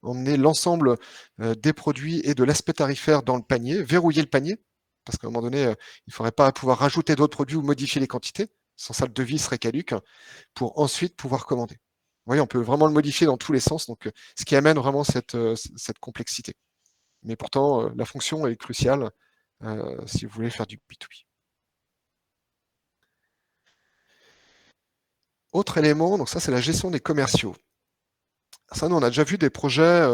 emmener l'ensemble des produits et de l'aspect tarifaire dans le panier, verrouiller le panier, parce qu'à un moment donné, il ne faudrait pas pouvoir rajouter d'autres produits ou modifier les quantités, sans ça le devis serait caduque, pour ensuite pouvoir commander. Vous voyez, on peut vraiment le modifier dans tous les sens, donc ce qui amène vraiment cette complexité. Mais pourtant, la fonction est cruciale si vous voulez faire du B2B. Autre élément, donc ça c'est la gestion des commerciaux. Ça, nous, on a déjà vu des projets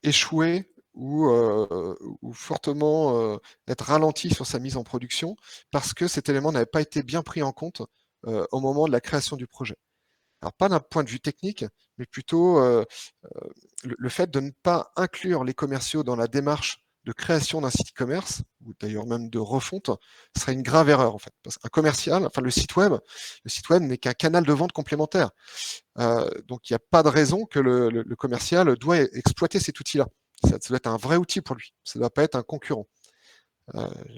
échouer ou fortement être ralentis sur sa mise en production parce que cet élément n'avait pas été bien pris en compte au moment de la création du projet. Alors pas d'un point de vue technique, mais plutôt le fait de ne pas inclure les commerciaux dans la démarche de création d'un site e-commerce, ou d'ailleurs même de refonte, serait une grave erreur en fait. Parce qu'un commercial, enfin le site web n'est qu'un canal de vente complémentaire. Donc il n'y a pas de raison que le commercial doit exploiter cet outil-là. Ça doit être un vrai outil pour lui. Ça ne doit pas être un concurrent.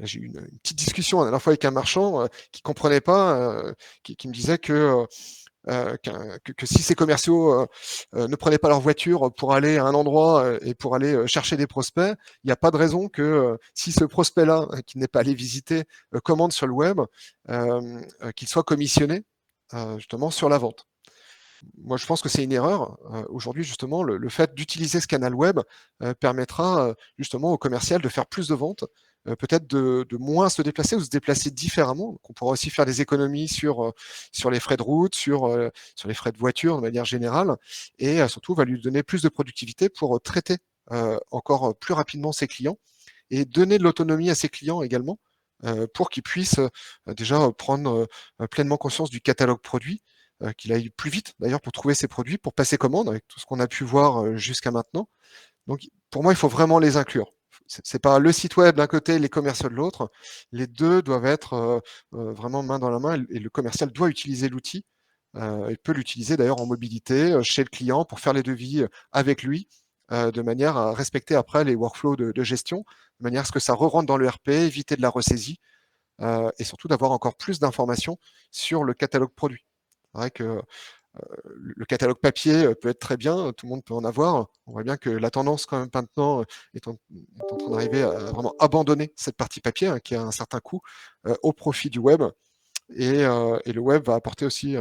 J'ai eu une petite discussion la dernière fois avec un marchand qui comprenait pas, qui me disait que si ces commerciaux ne prenaient pas leur voiture pour aller à un endroit et pour aller chercher des prospects, il n'y a pas de raison que si ce prospect-là, qui n'est pas allé visiter, commande sur le web, qu'il soit commissionné justement sur la vente. Moi, je pense que c'est une erreur. Aujourd'hui, justement, le fait d'utiliser ce canal web permettra justement au commercial de faire plus de ventes, peut-être de moins se déplacer ou se déplacer différemment. Donc, on pourra aussi faire des économies sur les frais de route, sur les frais de voiture de manière générale, et surtout va lui donner plus de productivité pour traiter encore plus rapidement ses clients et donner de l'autonomie à ses clients également pour qu'ils puissent déjà prendre pleinement conscience du catalogue produit, qu'il aille plus vite d'ailleurs pour trouver ses produits, pour passer commande avec tout ce qu'on a pu voir jusqu'à maintenant. Donc pour moi, il faut vraiment les inclure. c'est pas le site web d'un côté et les commerciaux de l'autre. Les deux doivent être vraiment main dans la main et le commercial doit utiliser l'outil. Il peut l'utiliser d'ailleurs en mobilité chez le client pour faire les devis avec lui, de manière à respecter après les workflows de gestion, de manière à ce que ça re-rentre dans le RP, éviter de la ressaisie et surtout d'avoir encore plus d'informations sur le catalogue produit. C'est vrai que le catalogue papier peut être très bien, tout le monde peut en avoir. On voit bien que la tendance quand même maintenant est en train d'arriver à vraiment abandonner cette partie papier qui a un certain coût au profit du web. Et le web va apporter aussi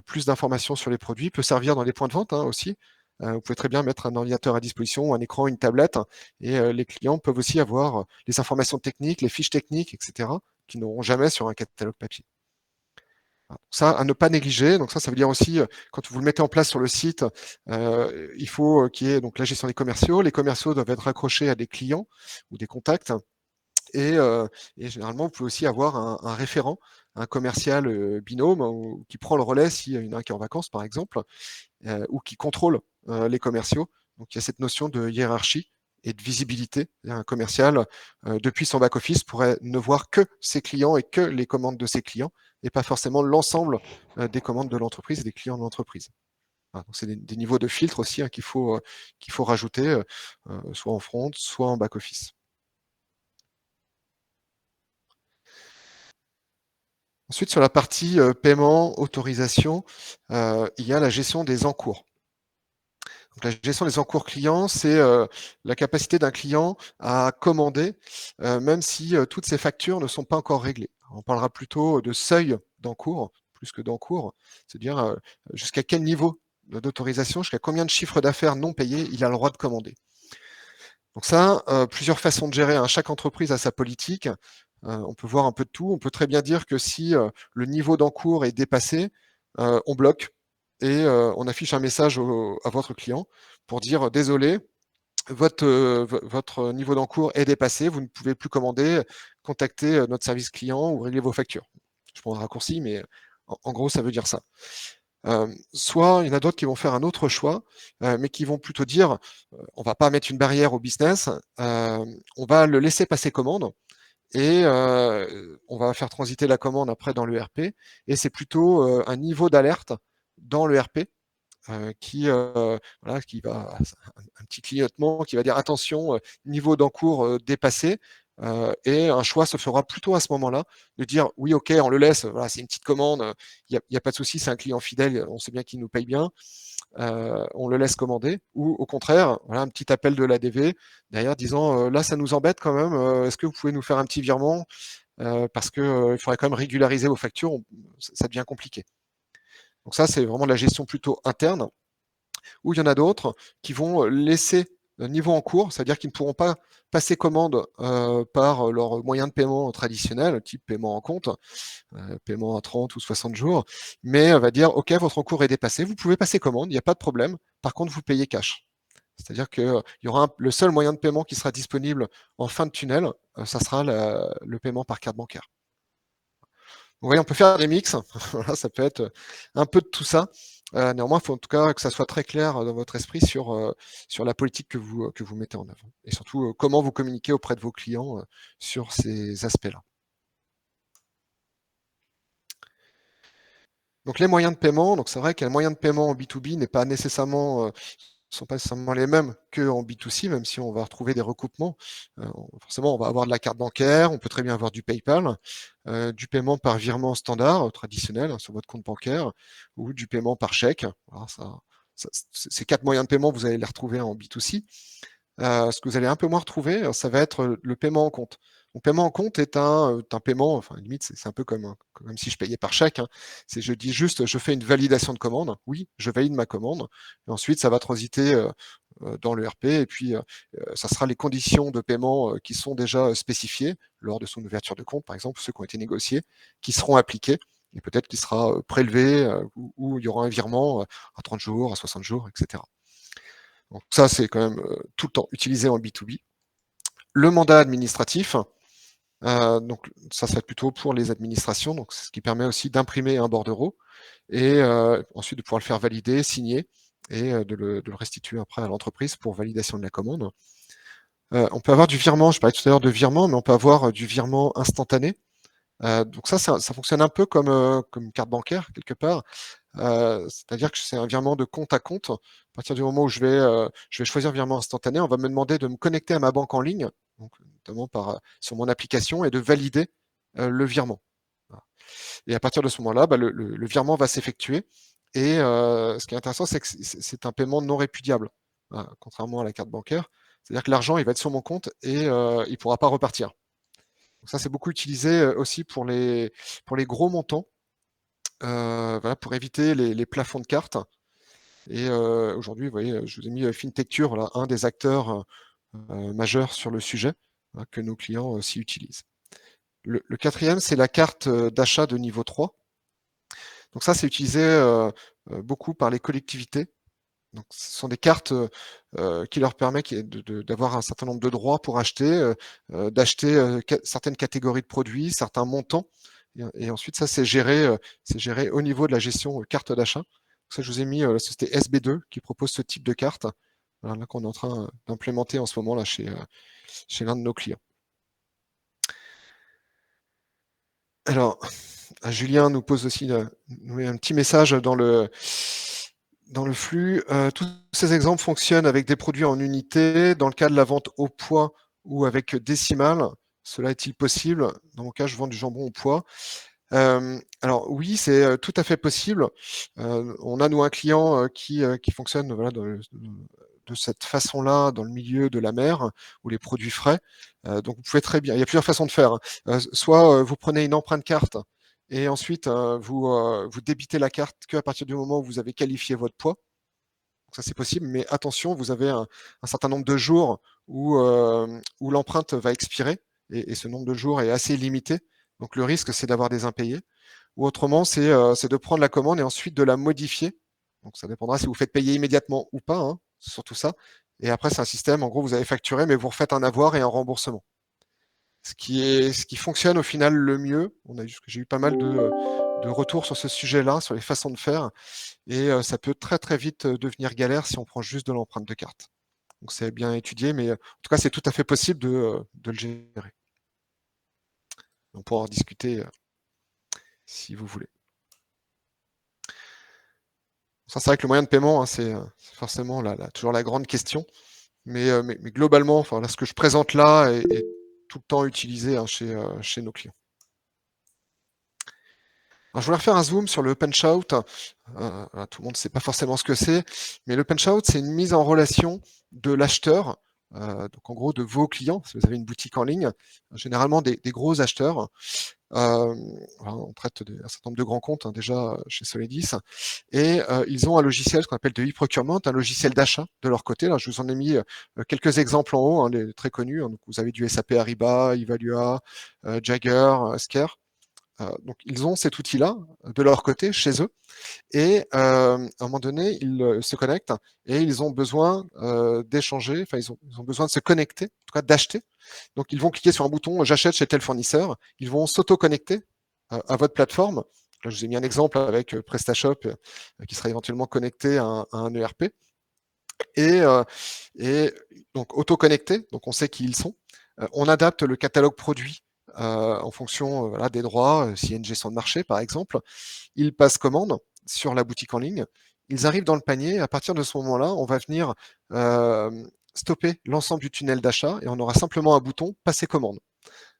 plus d'informations sur les produits, peut servir dans les points de vente aussi. Vous pouvez très bien mettre un ordinateur à disposition, un écran, une tablette, et les clients peuvent aussi avoir les informations techniques, les fiches techniques, etc., qu'ils n'auront jamais sur un catalogue papier. Ça, à ne pas négliger. Donc ça veut dire aussi, quand vous le mettez en place sur le site, il faut qu'il y ait donc la gestion des commerciaux. Les commerciaux doivent être raccrochés à des clients ou des contacts. Et généralement, vous pouvez aussi avoir un référent, un commercial binôme qui prend le relais s'il y en a un qui est en vacances, par exemple, ou qui contrôle les commerciaux. Donc il y a cette notion de hiérarchie et de visibilité. Un commercial, depuis son back-office, pourrait ne voir que ses clients et que les commandes de ses clients, et pas forcément l'ensemble des commandes de l'entreprise et des clients de l'entreprise. Voilà, donc c'est des niveaux de filtre aussi qu'il faut rajouter, soit en front, soit en back-office. Ensuite, sur la partie paiement, autorisation, il y a la gestion des encours. Donc, la gestion des encours clients, c'est la capacité d'un client à commander, même si toutes ses factures ne sont pas encore réglées. On parlera plutôt de seuil d'encours, plus que d'encours, c'est-à-dire jusqu'à quel niveau d'autorisation, jusqu'à combien de chiffres d'affaires non payés il a le droit de commander. Donc ça, plusieurs façons de gérer. Chaque entreprise a sa politique. On peut voir un peu de tout. On peut très bien dire que si le niveau d'encours est dépassé, on bloque et on affiche un message à votre client pour dire désolé, votre niveau d'encours est dépassé, vous ne pouvez plus commander, contactez notre service client ou réglez vos factures. Je prends un raccourci, mais en gros, ça veut dire ça. Soit il y en a d'autres qui vont faire un autre choix, mais qui vont plutôt dire on va pas mettre une barrière au business, on va le laisser passer commande et on va faire transiter la commande après dans l'ERP. Et c'est plutôt un niveau d'alerte dans l'ERP voilà, qui va un petit clignotement qui va dire attention, niveau d'encours dépassé. Et un choix se fera plutôt à ce moment-là de dire oui, ok, on le laisse, voilà, c'est une petite commande, il n'y a pas de souci, c'est un client fidèle, on sait bien qu'il nous paye bien, on le laisse commander, ou au contraire, voilà, un petit appel de l'ADV derrière disant là, ça nous embête quand même, est-ce que vous pouvez nous faire un petit virement parce qu'il faudrait quand même régulariser vos factures, ça devient compliqué. Donc ça, c'est vraiment de la gestion plutôt interne, ou il y en a d'autres qui vont laisser le niveau en cours, c'est-à-dire qu'ils ne pourront pas passer commande par leur moyen de paiement traditionnel, type paiement en compte, paiement à 30 ou 60 jours, mais va dire, OK, votre encours est dépassé, vous pouvez passer commande, il n'y a pas de problème, par contre, vous payez cash. C'est-à-dire qu'il y aura le seul moyen de paiement qui sera disponible en fin de tunnel, ça sera le paiement par carte bancaire. Vous voyez, on peut faire des mix, voilà, ça peut être un peu de tout ça. Néanmoins, il faut en tout cas que ça soit très clair dans votre esprit sur la politique que vous mettez en œuvre. Et surtout, comment vous communiquez auprès de vos clients sur ces aspects-là. Donc les moyens de paiement, donc c'est vrai qu'un moyen de paiement en B2B n'est pas nécessairement sont pas nécessairement les mêmes qu'en B2C, même si on va retrouver des recoupements. Forcément, on va avoir de la carte bancaire, on peut très bien avoir du PayPal, du paiement par virement standard, traditionnel, sur votre compte bancaire, ou du paiement par chèque. Alors ces 4 moyens de paiement, vous allez les retrouver en B2C. Ce que vous allez un peu moins retrouver, ça va être le paiement en compte. Donc, paiement en compte est un paiement, enfin limite, c'est un peu comme si je payais par chèque. C'est je dis juste, je fais une validation de commande. Oui, je valide ma commande. Et ensuite, ça va transiter dans le RP et puis ça sera les conditions de paiement qui sont déjà spécifiées lors de son ouverture de compte, par exemple, ceux qui ont été négociés, qui seront appliqués. Et peut-être qu'il sera prélevé ou il y aura un virement à 30 jours, à 60 jours, etc. Donc ça, c'est quand même tout le temps utilisé en B2B. Le mandat administratif, donc ça serait plutôt pour les administrations, donc ce qui permet aussi d'imprimer un bordereau et ensuite de pouvoir le faire valider, signer et de le restituer après à l'entreprise pour validation de la commande. On peut avoir du virement, je parlais tout à l'heure de virement, mais on peut avoir du virement instantané. Donc ça fonctionne un peu comme une carte bancaire quelque part. C'est-à-dire que c'est un virement de compte à compte. À partir du moment où je vais choisir virement instantané, on va me demander de me connecter à ma banque en ligne, donc notamment sur mon application, et de valider le virement. Voilà. Et à partir de ce moment-là, bah, le virement va s'effectuer. Et ce qui est intéressant, c'est que c'est un paiement non répudiable, voilà, contrairement à la carte bancaire. C'est-à-dire que l'argent, il va être sur mon compte et il ne pourra pas repartir. Donc ça, c'est beaucoup utilisé aussi pour les gros montants, voilà, pour éviter les plafonds de cartes. Et aujourd'hui, vous voyez, je vous ai mis FinTechTure, là, un des acteurs majeurs sur le sujet, hein, que nos clients aussi utilisent. Le quatrième, c'est la carte d'achat de niveau 3. Donc ça, c'est utilisé beaucoup par les collectivités. Donc, ce sont des cartes qui leur permettent d'avoir un certain nombre de droits pour acheter, d'acheter certaines catégories de produits, certains montants. Et ensuite, ça, c'est géré au niveau de la gestion carte d'achat. Ça, je vous ai mis la société SB2 qui propose ce type de carte, voilà, là, qu'on est en train d'implémenter en ce moment là, chez l'un de nos clients. Alors, Julien nous pose aussi nous met un petit message dans le flux. Tous ces exemples fonctionnent avec des produits en unité. Dans le cas de la vente au poids ou avec décimales, cela est-il possible? Dans mon cas, je vends du jambon au poids. Alors oui, c'est tout à fait possible. On a nous un client qui fonctionne voilà, de cette façon-là dans le milieu de la mer ou les produits frais. Donc vous pouvez très bien. Il y a plusieurs façons de faire, hein. Soit vous prenez une empreinte carte et ensuite vous débitez la carte qu'à partir du moment où vous avez qualifié votre poids. Donc ça c'est possible, mais attention, vous avez un certain nombre de jours où l'empreinte va expirer et ce nombre de jours est assez limité. Donc le risque c'est d'avoir des impayés. Ou autrement, c'est de prendre la commande et ensuite de la modifier. Donc ça dépendra si vous faites payer immédiatement ou pas, hein, c'est surtout ça. Et après, c'est un système, en gros, vous avez facturé, mais vous refaites un avoir et un remboursement. Ce qui fonctionne au final le mieux. J'ai eu pas mal de retours sur ce sujet-là, sur les façons de faire. Et ça peut très très vite devenir galère si on prend juste de l'empreinte de carte. Donc c'est bien étudié, mais en tout cas, c'est tout à fait possible de le gérer. On pourra en discuter si vous voulez. Ça, c'est vrai que le moyen de paiement, hein, c'est forcément toujours la grande question. Mais globalement, enfin, là, ce que je présente là est tout le temps utilisé, hein, chez nos clients. Alors, je voulais refaire un zoom sur le punch-out. Voilà, tout le monde ne sait pas forcément ce que c'est, mais le punch-out, c'est une mise en relation de l'acheteur, donc en gros de vos clients. Si vous avez une boutique en ligne, généralement des gros acheteurs. Voilà, on traite un certain nombre de grands comptes, hein, déjà chez Solidis, et ils ont un logiciel, ce qu'on appelle de e-procurement, un logiciel d'achat de leur côté. Là, je vous en ai mis quelques exemples en haut, hein, les très connus. Hein. Donc, vous avez du SAP Ariba, Evalua, Jagger, Scare. Donc, ils ont cet outil-là de leur côté chez eux. Et à un moment donné, ils se connectent et ils ont besoin d'échanger, enfin, ils ont besoin de se connecter, en tout cas d'acheter. Donc, ils vont cliquer sur un bouton j'achète chez tel fournisseur. Ils vont s'auto-connecter à votre plateforme. Là, je vous ai mis un exemple avec PrestaShop qui sera éventuellement connecté à un ERP. Et, et donc, auto-connecté, donc on sait qui ils sont. On adapte le catalogue produit en fonction voilà, des droits, s'il y a une gestion de marché, par exemple. Ils passent commande sur la boutique en ligne. Ils arrivent dans le panier. À partir de ce moment-là, on va venir stopper l'ensemble du tunnel d'achat et on aura simplement un bouton passer commande.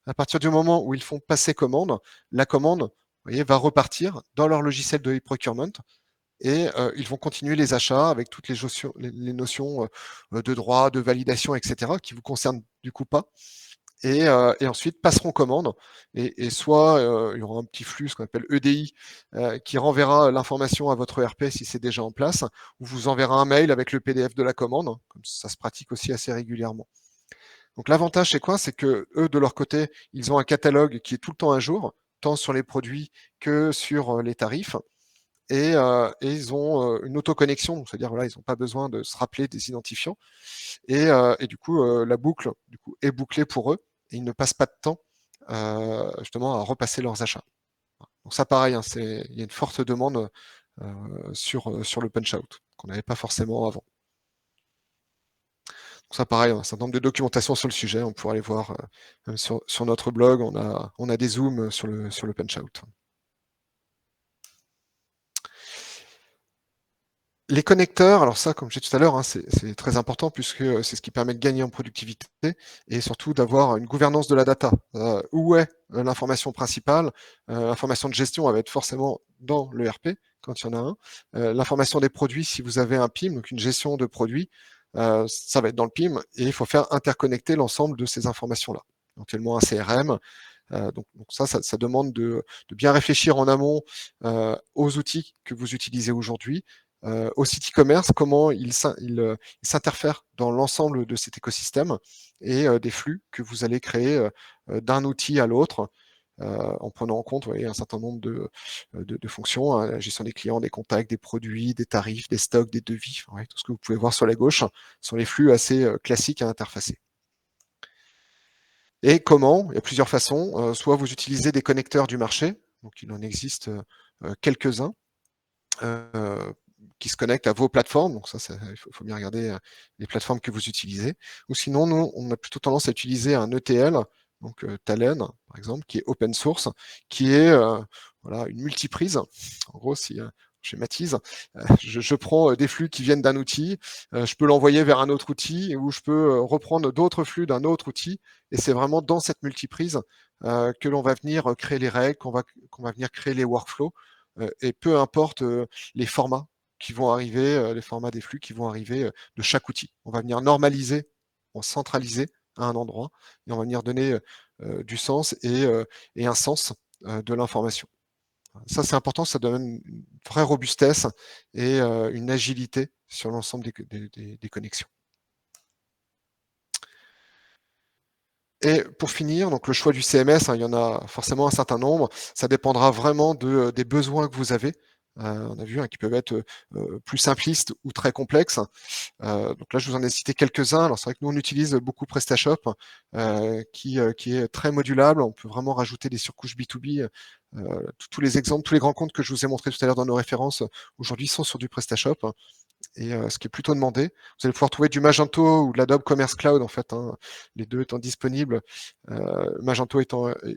À partir du moment où ils font passer commande, la commande, vous voyez, va repartir dans leur logiciel de e-procurement et ils vont continuer les achats avec toutes les notions de droit, de validation, etc., qui vous concernent du coup pas. Et ensuite passeront commande. Et soit il y aura un petit flux, ce qu'on appelle EDI, qui renverra l'information à votre ERP si c'est déjà en place, ou vous enverra un mail avec le PDF de la commande, comme ça se pratique aussi assez régulièrement. Donc l'avantage, c'est quoi? C'est que eux, de leur côté, ils ont un catalogue qui est tout le temps à jour, tant sur les produits que sur les tarifs. Et ils ont une autoconnexion, c'est-à-dire voilà, ils n'ont pas besoin de se rappeler des identifiants. Et du coup, la boucle du coup, est bouclée pour eux et ils ne passent pas de temps justement à repasser leurs achats. Donc ça, pareil, hein, il y a une forte demande sur le punch-out qu'on n'avait pas forcément avant. Ça, pareil, un certain nombre de documentations sur le sujet, on pourra aller voir même sur notre blog, on a des zooms sur le punch-out. Les connecteurs, alors ça, comme je disais tout à l'heure, hein, c'est très important puisque c'est ce qui permet de gagner en productivité et surtout d'avoir une gouvernance de la data. Où est l'information principale? L'information de gestion, elle va être forcément dans l'ERP, quand il y en a un. L'information des produits, si vous avez un PIM, donc une gestion de produits, ça va être dans le PIM et il faut faire interconnecter l'ensemble de ces informations-là. Éventuellement un CRM. Donc ça demande de bien réfléchir en amont aux outils que vous utilisez aujourd'hui, au site e-commerce, comment il s'interfère dans l'ensemble de cet écosystème et des flux que vous allez créer d'un outil à l'autre, en prenant en compte un certain nombre de fonctions, hein, la gestion des clients, des contacts, des produits, des tarifs, des stocks, des devis, enfin, tout ce que vous pouvez voir sur la gauche sont les flux assez classiques à interfacer. Et comment? Il y a plusieurs façons. Soit vous utilisez des connecteurs du marché, donc il en existe quelques-uns, euh, qui se connectent à vos plateformes. Donc ça, faut bien regarder les plateformes que vous utilisez. Ou sinon, nous, on a plutôt tendance à utiliser un ETL, donc Talend, par exemple, qui est open source, qui est voilà, une multiprise. En gros, si je schématise, je prends des flux qui viennent d'un outil, je peux l'envoyer vers un autre outil, ou je peux reprendre d'autres flux d'un autre outil, et c'est vraiment dans cette multiprise que l'on va venir créer les règles, qu'on va venir créer les workflows, et peu importe les formats qui vont arriver, les formats des flux qui vont arriver de chaque outil. On va venir normaliser, on centraliser à un endroit, et on va venir donner du sens et un sens de l'information. Ça, c'est important, ça donne une vraie robustesse et une agilité sur l'ensemble des connexions. Et pour finir, donc le choix du CMS, hein, il y en a forcément un certain nombre. Ça dépendra vraiment des besoins que vous avez. On a vu qui peuvent être plus simplistes ou très complexes. Donc là, je vous en ai cité quelques-uns. Alors c'est vrai que nous, on utilise beaucoup PrestaShop, qui est très modulable. On peut vraiment rajouter des surcouches B2B. Tous les exemples, tous les grands comptes que je vous ai montrés tout à l'heure dans nos références, aujourd'hui sont sur du PrestaShop. Et ce qui est plutôt demandé. Vous allez pouvoir trouver du Magento ou de l'Adobe Commerce Cloud, en fait, hein, les deux étant disponibles, Magento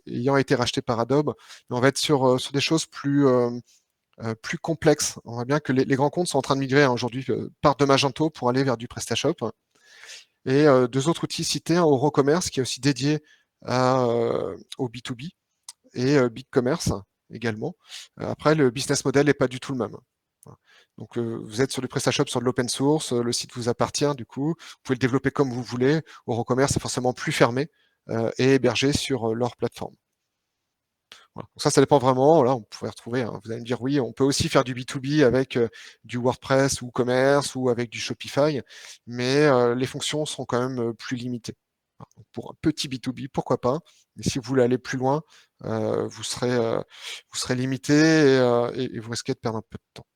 ayant été racheté par Adobe. Mais on va être sur des choses plus complexes. On voit bien que les grands comptes sont en train de migrer aujourd'hui, partent de Magento pour aller vers du PrestaShop. Et deux autres outils cités, EuroCommerce, qui est aussi dédié au B2B, et BigCommerce également. Après, le business model n'est pas du tout le même. Voilà. Donc, vous êtes sur du PrestaShop, sur de l'open source, le site vous appartient, du coup, vous pouvez le développer comme vous voulez. EuroCommerce est forcément plus fermé et hébergé sur leur plateforme. Voilà. Donc ça dépend vraiment. Là, on pourrait retrouver, hein, vous allez me dire, oui, on peut aussi faire du B2B avec du WordPress ou Commerce ou avec du Shopify, mais les fonctions sont quand même plus limitées. Donc, pour un petit B2B, pourquoi pas, mais si vous voulez aller plus loin, vous serez limité et vous risquez de perdre un peu de temps.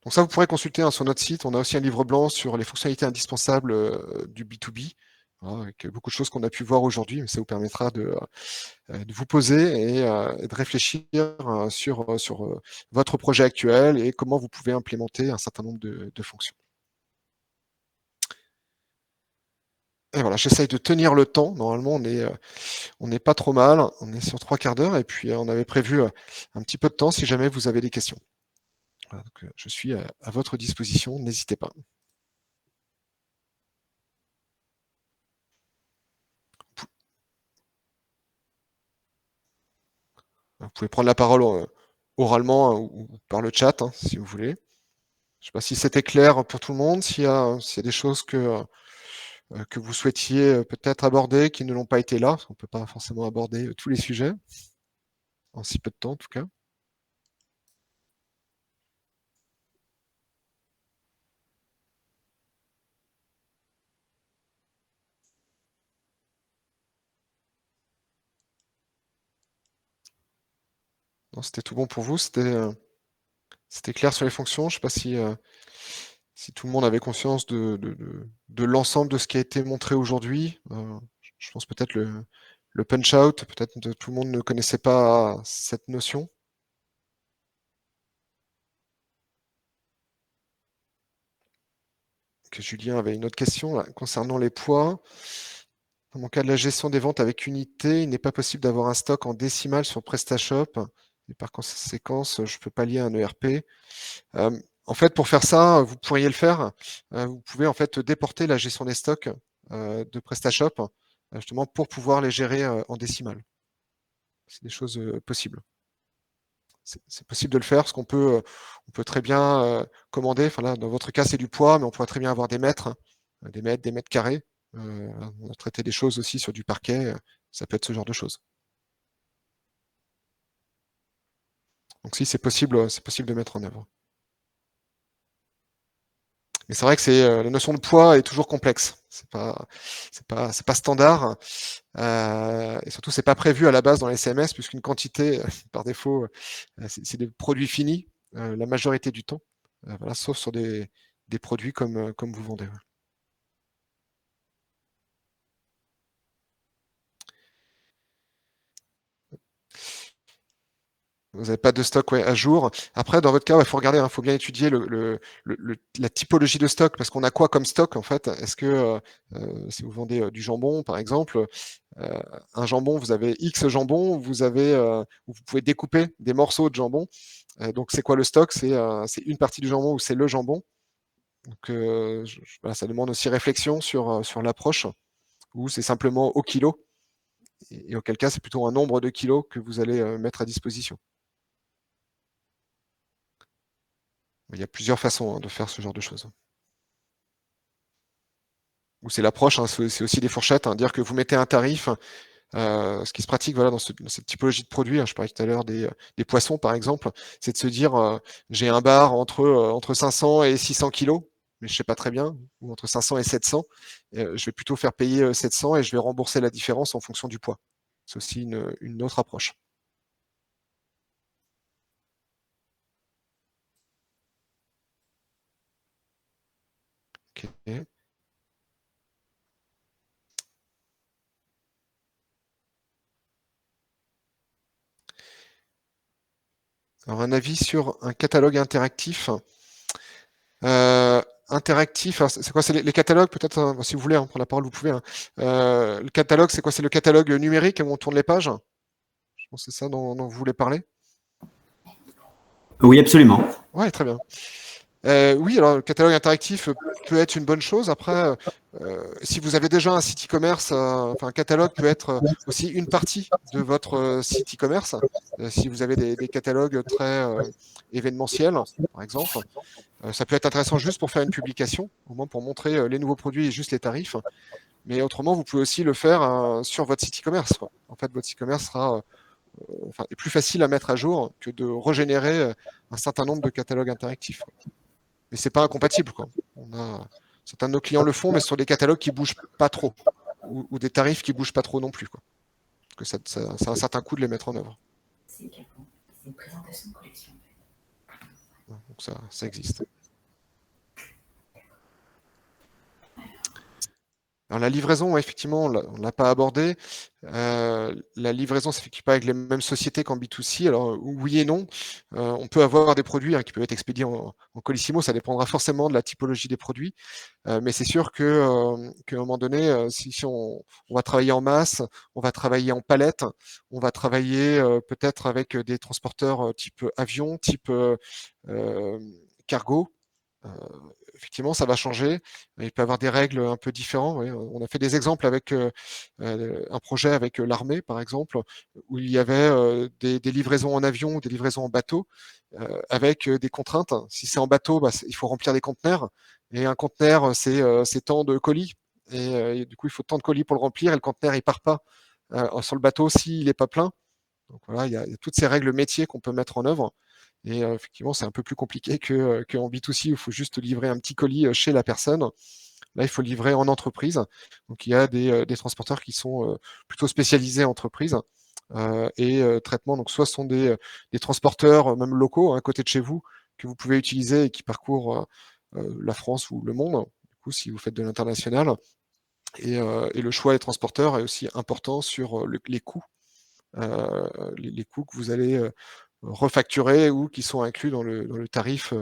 Donc ça, vous pourrez consulter sur notre site. On a aussi un livre blanc sur les fonctionnalités indispensables du B2B, avec beaucoup de choses qu'on a pu voir aujourd'hui, mais ça vous permettra de vous poser et de réfléchir sur votre projet actuel et comment vous pouvez implémenter un certain nombre de fonctions. Et voilà, j'essaye de tenir le temps. Normalement, on n'est pas trop mal. On est sur 3/4 d'heure et puis on avait prévu un petit peu de temps si jamais vous avez des questions. Voilà, donc, je suis à votre disposition. N'hésitez pas. Vous pouvez prendre la parole oralement, hein, ou par le chat, hein, si vous voulez. Je ne sais pas si c'était clair pour tout le monde, s'il y a des choses que vous souhaitiez peut-être aborder, qui ne l'ont pas été là. On ne peut pas forcément aborder tous les sujets, en si peu de temps en tout cas. Non, c'était tout bon pour vous, c'était clair sur les fonctions. Je ne sais pas si tout le monde avait conscience de l'ensemble de ce qui a été montré aujourd'hui. Je pense peut-être le punch-out, peut-être que tout le monde ne connaissait pas cette notion. Julien avait une autre question là, concernant les poids. Dans mon cas de la gestion des ventes avec unité, il n'est pas possible d'avoir un stock en décimales sur PrestaShop. Et par conséquent, je ne peux pas lier un ERP. En fait, pour faire ça, vous pourriez le faire. Vous pouvez en fait déporter la gestion des stocks de PrestaShop justement pour pouvoir les gérer en décimales. C'est des choses possibles. C'est possible de le faire parce on peut très bien commander. Enfin là, dans votre cas, c'est du poids, mais on pourrait très bien avoir des mètres, des mètres carrés. On a traité des choses aussi sur du parquet. Ça peut être ce genre de choses. Donc si c'est possible de mettre en œuvre. Mais c'est vrai que la notion de poids est toujours complexe. C'est pas standard. Et surtout, c'est pas prévu à la base dans les CMS, puisqu'une quantité, par défaut, c'est des produits finis, la majorité du temps. Voilà, sauf sur des produits comme vous vendez. Ouais. Vous n'avez pas de stock à jour. Après, dans votre cas, il faut regarder, il faut bien étudier la typologie de stock, parce qu'on a quoi comme stock en fait. Est-ce que si vous vendez du jambon, par exemple, un jambon, vous avez X jambon, vous pouvez découper des morceaux de jambon. Donc c'est quoi le stock? C'est une partie du jambon ou c'est le jambon. Donc voilà, ça demande aussi réflexion sur l'approche, ou c'est simplement au kilo. Et auquel cas, c'est plutôt un nombre de kilos que vous allez mettre à disposition. Il y a plusieurs façons de faire ce genre de choses. Ou c'est l'approche, c'est aussi des fourchettes, dire que vous mettez un tarif, ce qui se pratique voilà, dans cette typologie de produits, je parlais tout à l'heure des poissons par exemple, c'est de se dire j'ai un bar entre 500 et 600 kilos, mais je ne sais pas très bien, ou entre 500 et 700, je vais plutôt faire payer 700 et je vais rembourser la différence en fonction du poids. C'est aussi une autre approche. Okay. Alors un avis sur un catalogue interactif. Interactif, c'est quoi? C'est les catalogues, peut-être, si vous voulez prendre la parole, vous pouvez. Le catalogue, c'est quoi? C'est le catalogue numérique où on tourne les pages? Je pense que c'est ça dont vous voulez parler. Oui, absolument. Ouais, très bien. Oui, alors le catalogue interactif peut être une bonne chose. Après, si vous avez déjà un site e-commerce, enfin un catalogue peut être aussi une partie de votre site e-commerce. Si vous avez des catalogues très événementiels, par exemple, ça peut être intéressant juste pour faire une publication, au moins pour montrer les nouveaux produits et juste les tarifs. Mais autrement, vous pouvez aussi le faire sur votre site e-commerce. En fait, votre site e-commerce sera est plus facile à mettre à jour que de régénérer un certain nombre de catalogues interactifs. Mais c'est pas incompatible. Certains de nos clients le font, mais sur des catalogues qui bougent pas trop ou des tarifs qui bougent pas trop non plus. Que ça a un certain coût de les mettre en œuvre. C'est une présentation de collection. Donc ça existe. Alors la livraison, effectivement, on ne l'a pas abordé. La livraison ne s'effectue pas avec les mêmes sociétés qu'en B2C. Alors oui et non. On peut avoir des produits qui peuvent être expédiés en Colissimo. Ça dépendra forcément de la typologie des produits. Mais c'est sûr qu'à un moment donné, si on va travailler en masse, on va travailler en palette, on va travailler peut-être avec des transporteurs type avion, type cargo. Effectivement, ça va changer. Il peut y avoir des règles un peu différentes. Oui. On a fait des exemples avec un projet avec l'armée, par exemple, où il y avait des livraisons en avion, des livraisons en bateau, avec des contraintes. Si c'est en bateau, il faut remplir des conteneurs. Et un conteneur, c'est tant de colis. Et du coup, il faut tant de colis pour le remplir. Et le conteneur, il part pas sur le bateau s'il n'est pas plein. Donc voilà, il y a toutes ces règles métiers qu'on peut mettre en œuvre. Et effectivement, c'est un peu plus compliqué qu'en B2C où il faut juste livrer un petit colis chez la personne. Là, il faut livrer en entreprise. Donc, il y a des transporteurs qui sont plutôt spécialisés en entreprise et traitement. Donc, soit ce sont des transporteurs, même locaux, à côté de chez vous, que vous pouvez utiliser et qui parcourent la France ou le monde, du coup, si vous faites de l'international. Et le choix des transporteurs est aussi important sur les coûts. Les coûts que vous allez refacturés ou qui sont inclus dans le tarif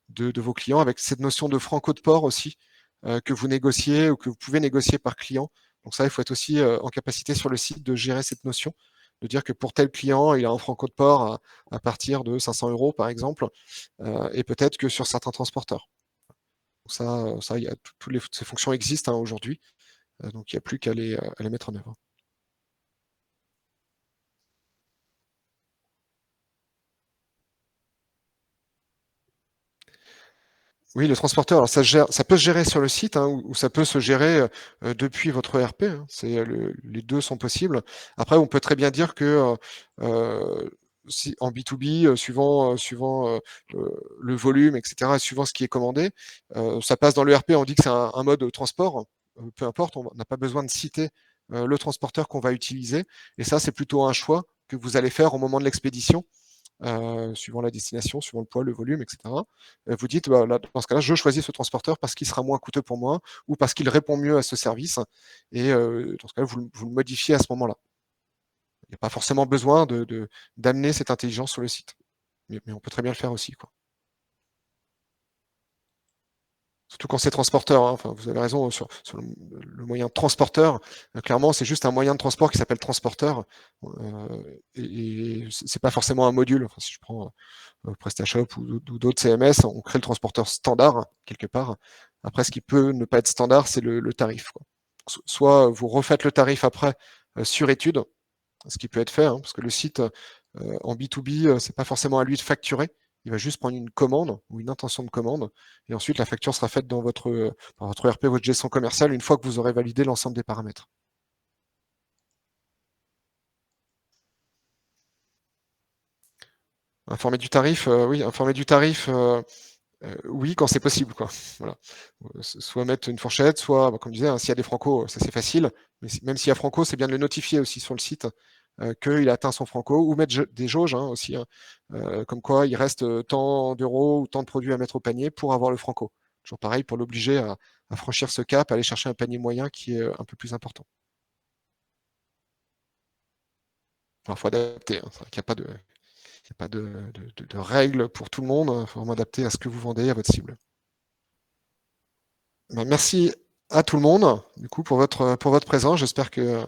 de vos clients, avec cette notion de franco de port aussi. que vous négociez ou que vous pouvez négocier par client. Donc ça, il faut être aussi en capacité sur le site de gérer cette notion, de dire que pour tel client, il a un franco de port à partir de 500 euros, par exemple, et peut-être que sur certains transporteurs. Donc ça y a, ces fonctions existent hein, aujourd'hui, donc il n'y a plus qu'à les mettre en œuvre. Oui, le transporteur, alors ça peut se gérer sur le site hein, ou ça peut se gérer depuis votre ERP. Hein. Les deux sont possibles. Après, on peut très bien dire que si, en B2B, suivant le volume, etc., suivant ce qui est commandé, ça passe dans l'ERP, on dit que c'est un mode transport. Peu importe, on n'a pas besoin de citer le transporteur qu'on va utiliser. Et ça, c'est plutôt un choix que vous allez faire au moment de l'expédition suivant la destination, suivant le poids, le volume, etc. Vous dites, bah, là, dans ce cas-là, je choisis ce transporteur parce qu'il sera moins coûteux pour moi ou parce qu'il répond mieux à ce service. Et dans ce cas-là, vous le modifiez à ce moment-là. Il n'y a pas forcément besoin d'amener cette intelligence sur le site. Mais on peut très bien le faire aussi. Quoi. Surtout quand c'est transporteur. Hein. Enfin, vous avez raison sur le moyen transporteur. Clairement, c'est juste un moyen de transport qui s'appelle transporteur. Et c'est pas forcément un module. Enfin, si je prends PrestaShop ou d'autres CMS, on crée le transporteur standard hein, quelque part. Après, ce qui peut ne pas être standard, c'est le tarif. Quoi. Soit vous refaites le tarif après sur étude, ce qui peut être fait, hein, parce que le site en B2B, c'est pas forcément à lui de facturer. Il va juste prendre une commande ou une intention de commande, et ensuite la facture sera faite dans votre ERP, votre gestion commerciale, une fois que vous aurez validé l'ensemble des paramètres. Informer du tarif, oui, informer du tarif, oui, quand c'est possible, quoi. Voilà. Soit mettre une fourchette, soit, bah, comme je disais, hein, s'il y a des francos, ça c'est facile. Mais même s'il y a franco, c'est bien de le notifier aussi sur le site qu'il a atteint son franco, ou mettre des jauges hein, aussi, hein, comme quoi il reste tant d'euros ou tant de produits à mettre au panier pour avoir le franco. Toujours pareil pour l'obliger à franchir ce cap, à aller chercher un panier moyen qui est un peu plus important. Alors, il faut adapter. Hein, il n'y a pas de règles pour tout le monde. Il faut vraiment adapter à ce que vous vendez, à votre cible. Ben, merci à tout le monde, du coup, pour votre présence. J'espère que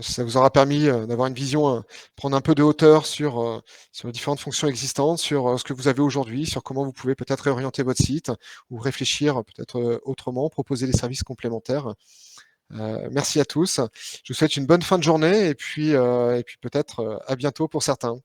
ça vous aura permis d'avoir une vision, prendre un peu de hauteur sur les différentes fonctions existantes, sur ce que vous avez aujourd'hui, sur comment vous pouvez peut-être réorienter votre site ou réfléchir peut-être autrement, proposer des services complémentaires. Merci à tous. Je vous souhaite une bonne fin de journée et puis peut-être à bientôt pour certains.